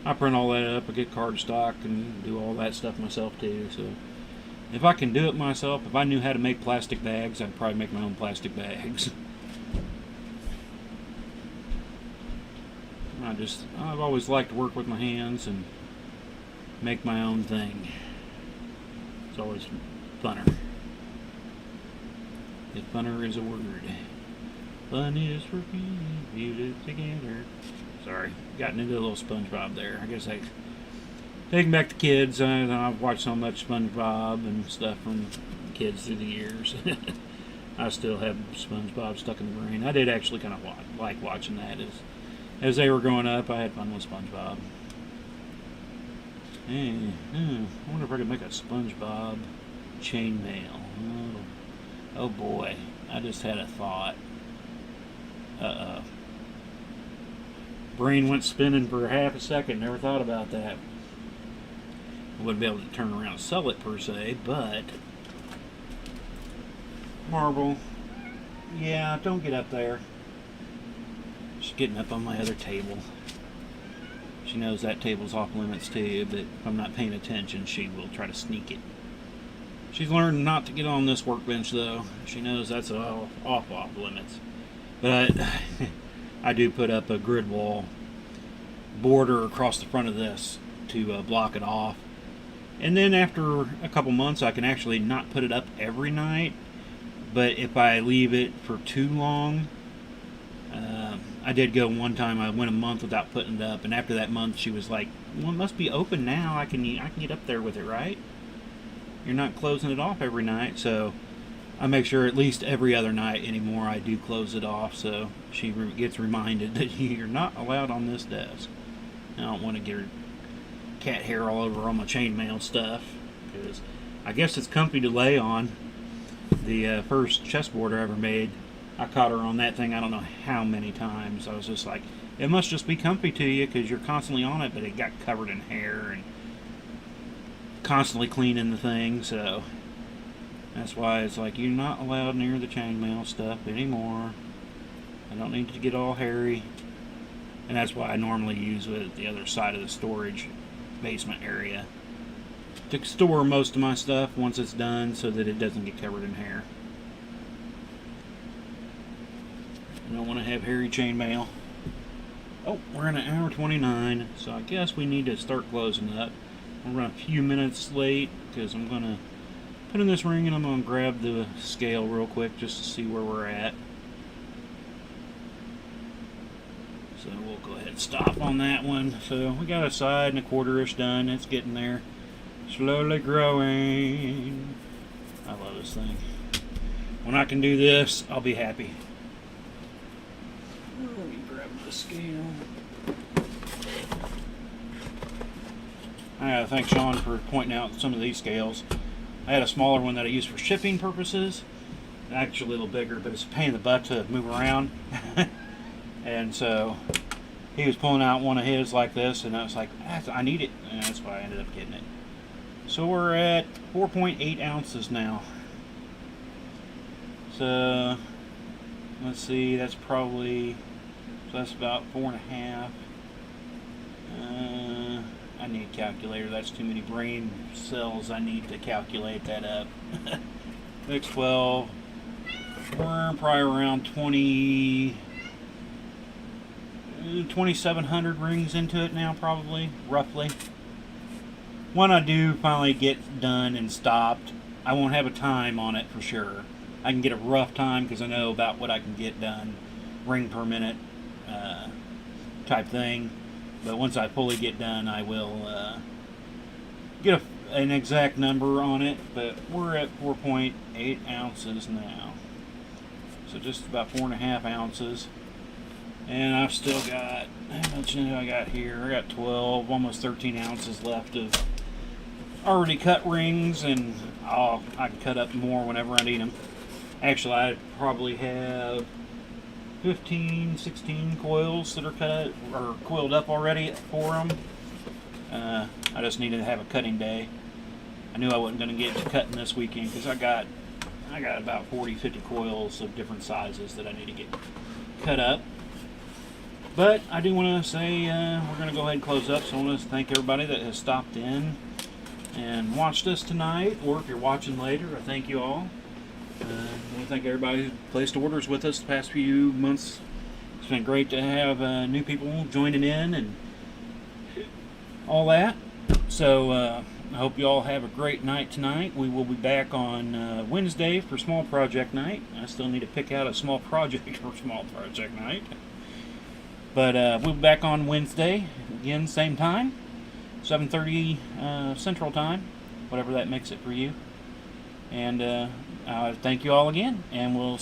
I print all that up. I get cardstock and do all that stuff myself too. So if I can do it myself, if I knew how to make plastic bags, I'd probably make my own plastic bags. I've always liked to work with my hands and make my own thing. It's always funner. If funner is a word. Fun is for me, viewed together. Sorry, gotten into a little SpongeBob there. I guess taking back the kids. I've watched so much SpongeBob and stuff from kids through the years. I still have SpongeBob stuck in the brain. I did actually kind of like watching that as they were growing up. I had fun with SpongeBob. Hey, I wonder if I could make a SpongeBob chainmail. Oh boy, I just had a thought. Brain went spinning for half a second. Never thought about that. I wouldn't be able to turn around and sell it per se, but marble. Yeah, don't get up there. She's getting up on my other table. She knows that table's off limits too, but if I'm not paying attention, she will try to sneak it. She's learned not to get on this workbench though. She knows that's off limits. But I do put up a grid wall border across the front of this to block it off. And then after a couple months, I can actually not put it up every night. But if I leave it for too long, I did go one time. I went a month without putting it up, and after that month, she was like, "Well, it must be open now. I can get up there with it, right? You're not closing it off every night." So I make sure at least every other night anymore I do close it off, so she gets reminded that you're not allowed on this desk. I don't want to get her cat hair all over all my chainmail stuff, because I guess it's comfy to lay on. The first chessboard I ever made, I caught her on that thing I don't know how many times. I was just like, it must just be comfy to you because you're constantly on it, but it got covered in hair and constantly cleaning the thing, so that's why it's like, you're not allowed near the chainmail stuff anymore. I don't need to get all hairy. And that's why I normally use it the other side of the storage basement area to store most of my stuff once it's done, so that it doesn't get covered in hair. I don't want to have hairy chainmail. Oh, we're in an hour 29, so I guess we need to start closing up. We're running a few minutes late because I'm going to put in this ring and I'm going to grab the scale real quick just to see where we're at. So we'll go ahead and stop on that one. So we got a side and a quarter-ish done. It's getting there. Slowly growing. I love this thing. When I can do this, I'll be happy. Let me grab the scale. I gotta thank Sean for pointing out some of these scales. I had a smaller one that I used for shipping purposes. Actually a little bigger, but it's a pain in the butt to move around. And so he was pulling out one of his like this, and I was like, I need it. And that's why I ended up getting it. So we're at 4.8 ounces now. So let's see, that's probably, so that's about 4.5. I need a calculator. That's too many brain cells. I need to calculate that up. X12. We're probably around 2,700 rings into it now, probably, roughly. When I do finally get done and stopped, I won't have a time on it for sure. I can get a rough time because I know about what I can get done, ring per minute type thing. But once I fully get done, I will get an exact number on it. But we're at 4.8 ounces now. So just about 4.5 ounces. And I've still got, how much do I got here? I got 12, almost 13 ounces left of already cut rings. And I can cut up more whenever I need them. Actually, I probably have 15, 16 coils that are cut or coiled up already for them. I just needed to have a cutting day. I knew I wasn't going to get to cutting this weekend because I got about 40, 50 coils of different sizes that I need to get cut up. But I do want to say we're going to go ahead and close up. So I want to thank everybody that has stopped in and watched us tonight, or if you're watching later, I thank you all. I want to thank everybody who placed orders with us the past few months. It's been great to have new people joining in and all that. So I hope you all have a great night tonight. We will be back on Wednesday for small project night. I still need to pick out a small project for small project night. But we'll be back on Wednesday, again, same time, 7:30 Central Time, whatever that makes it for you. And thank you all again, and we'll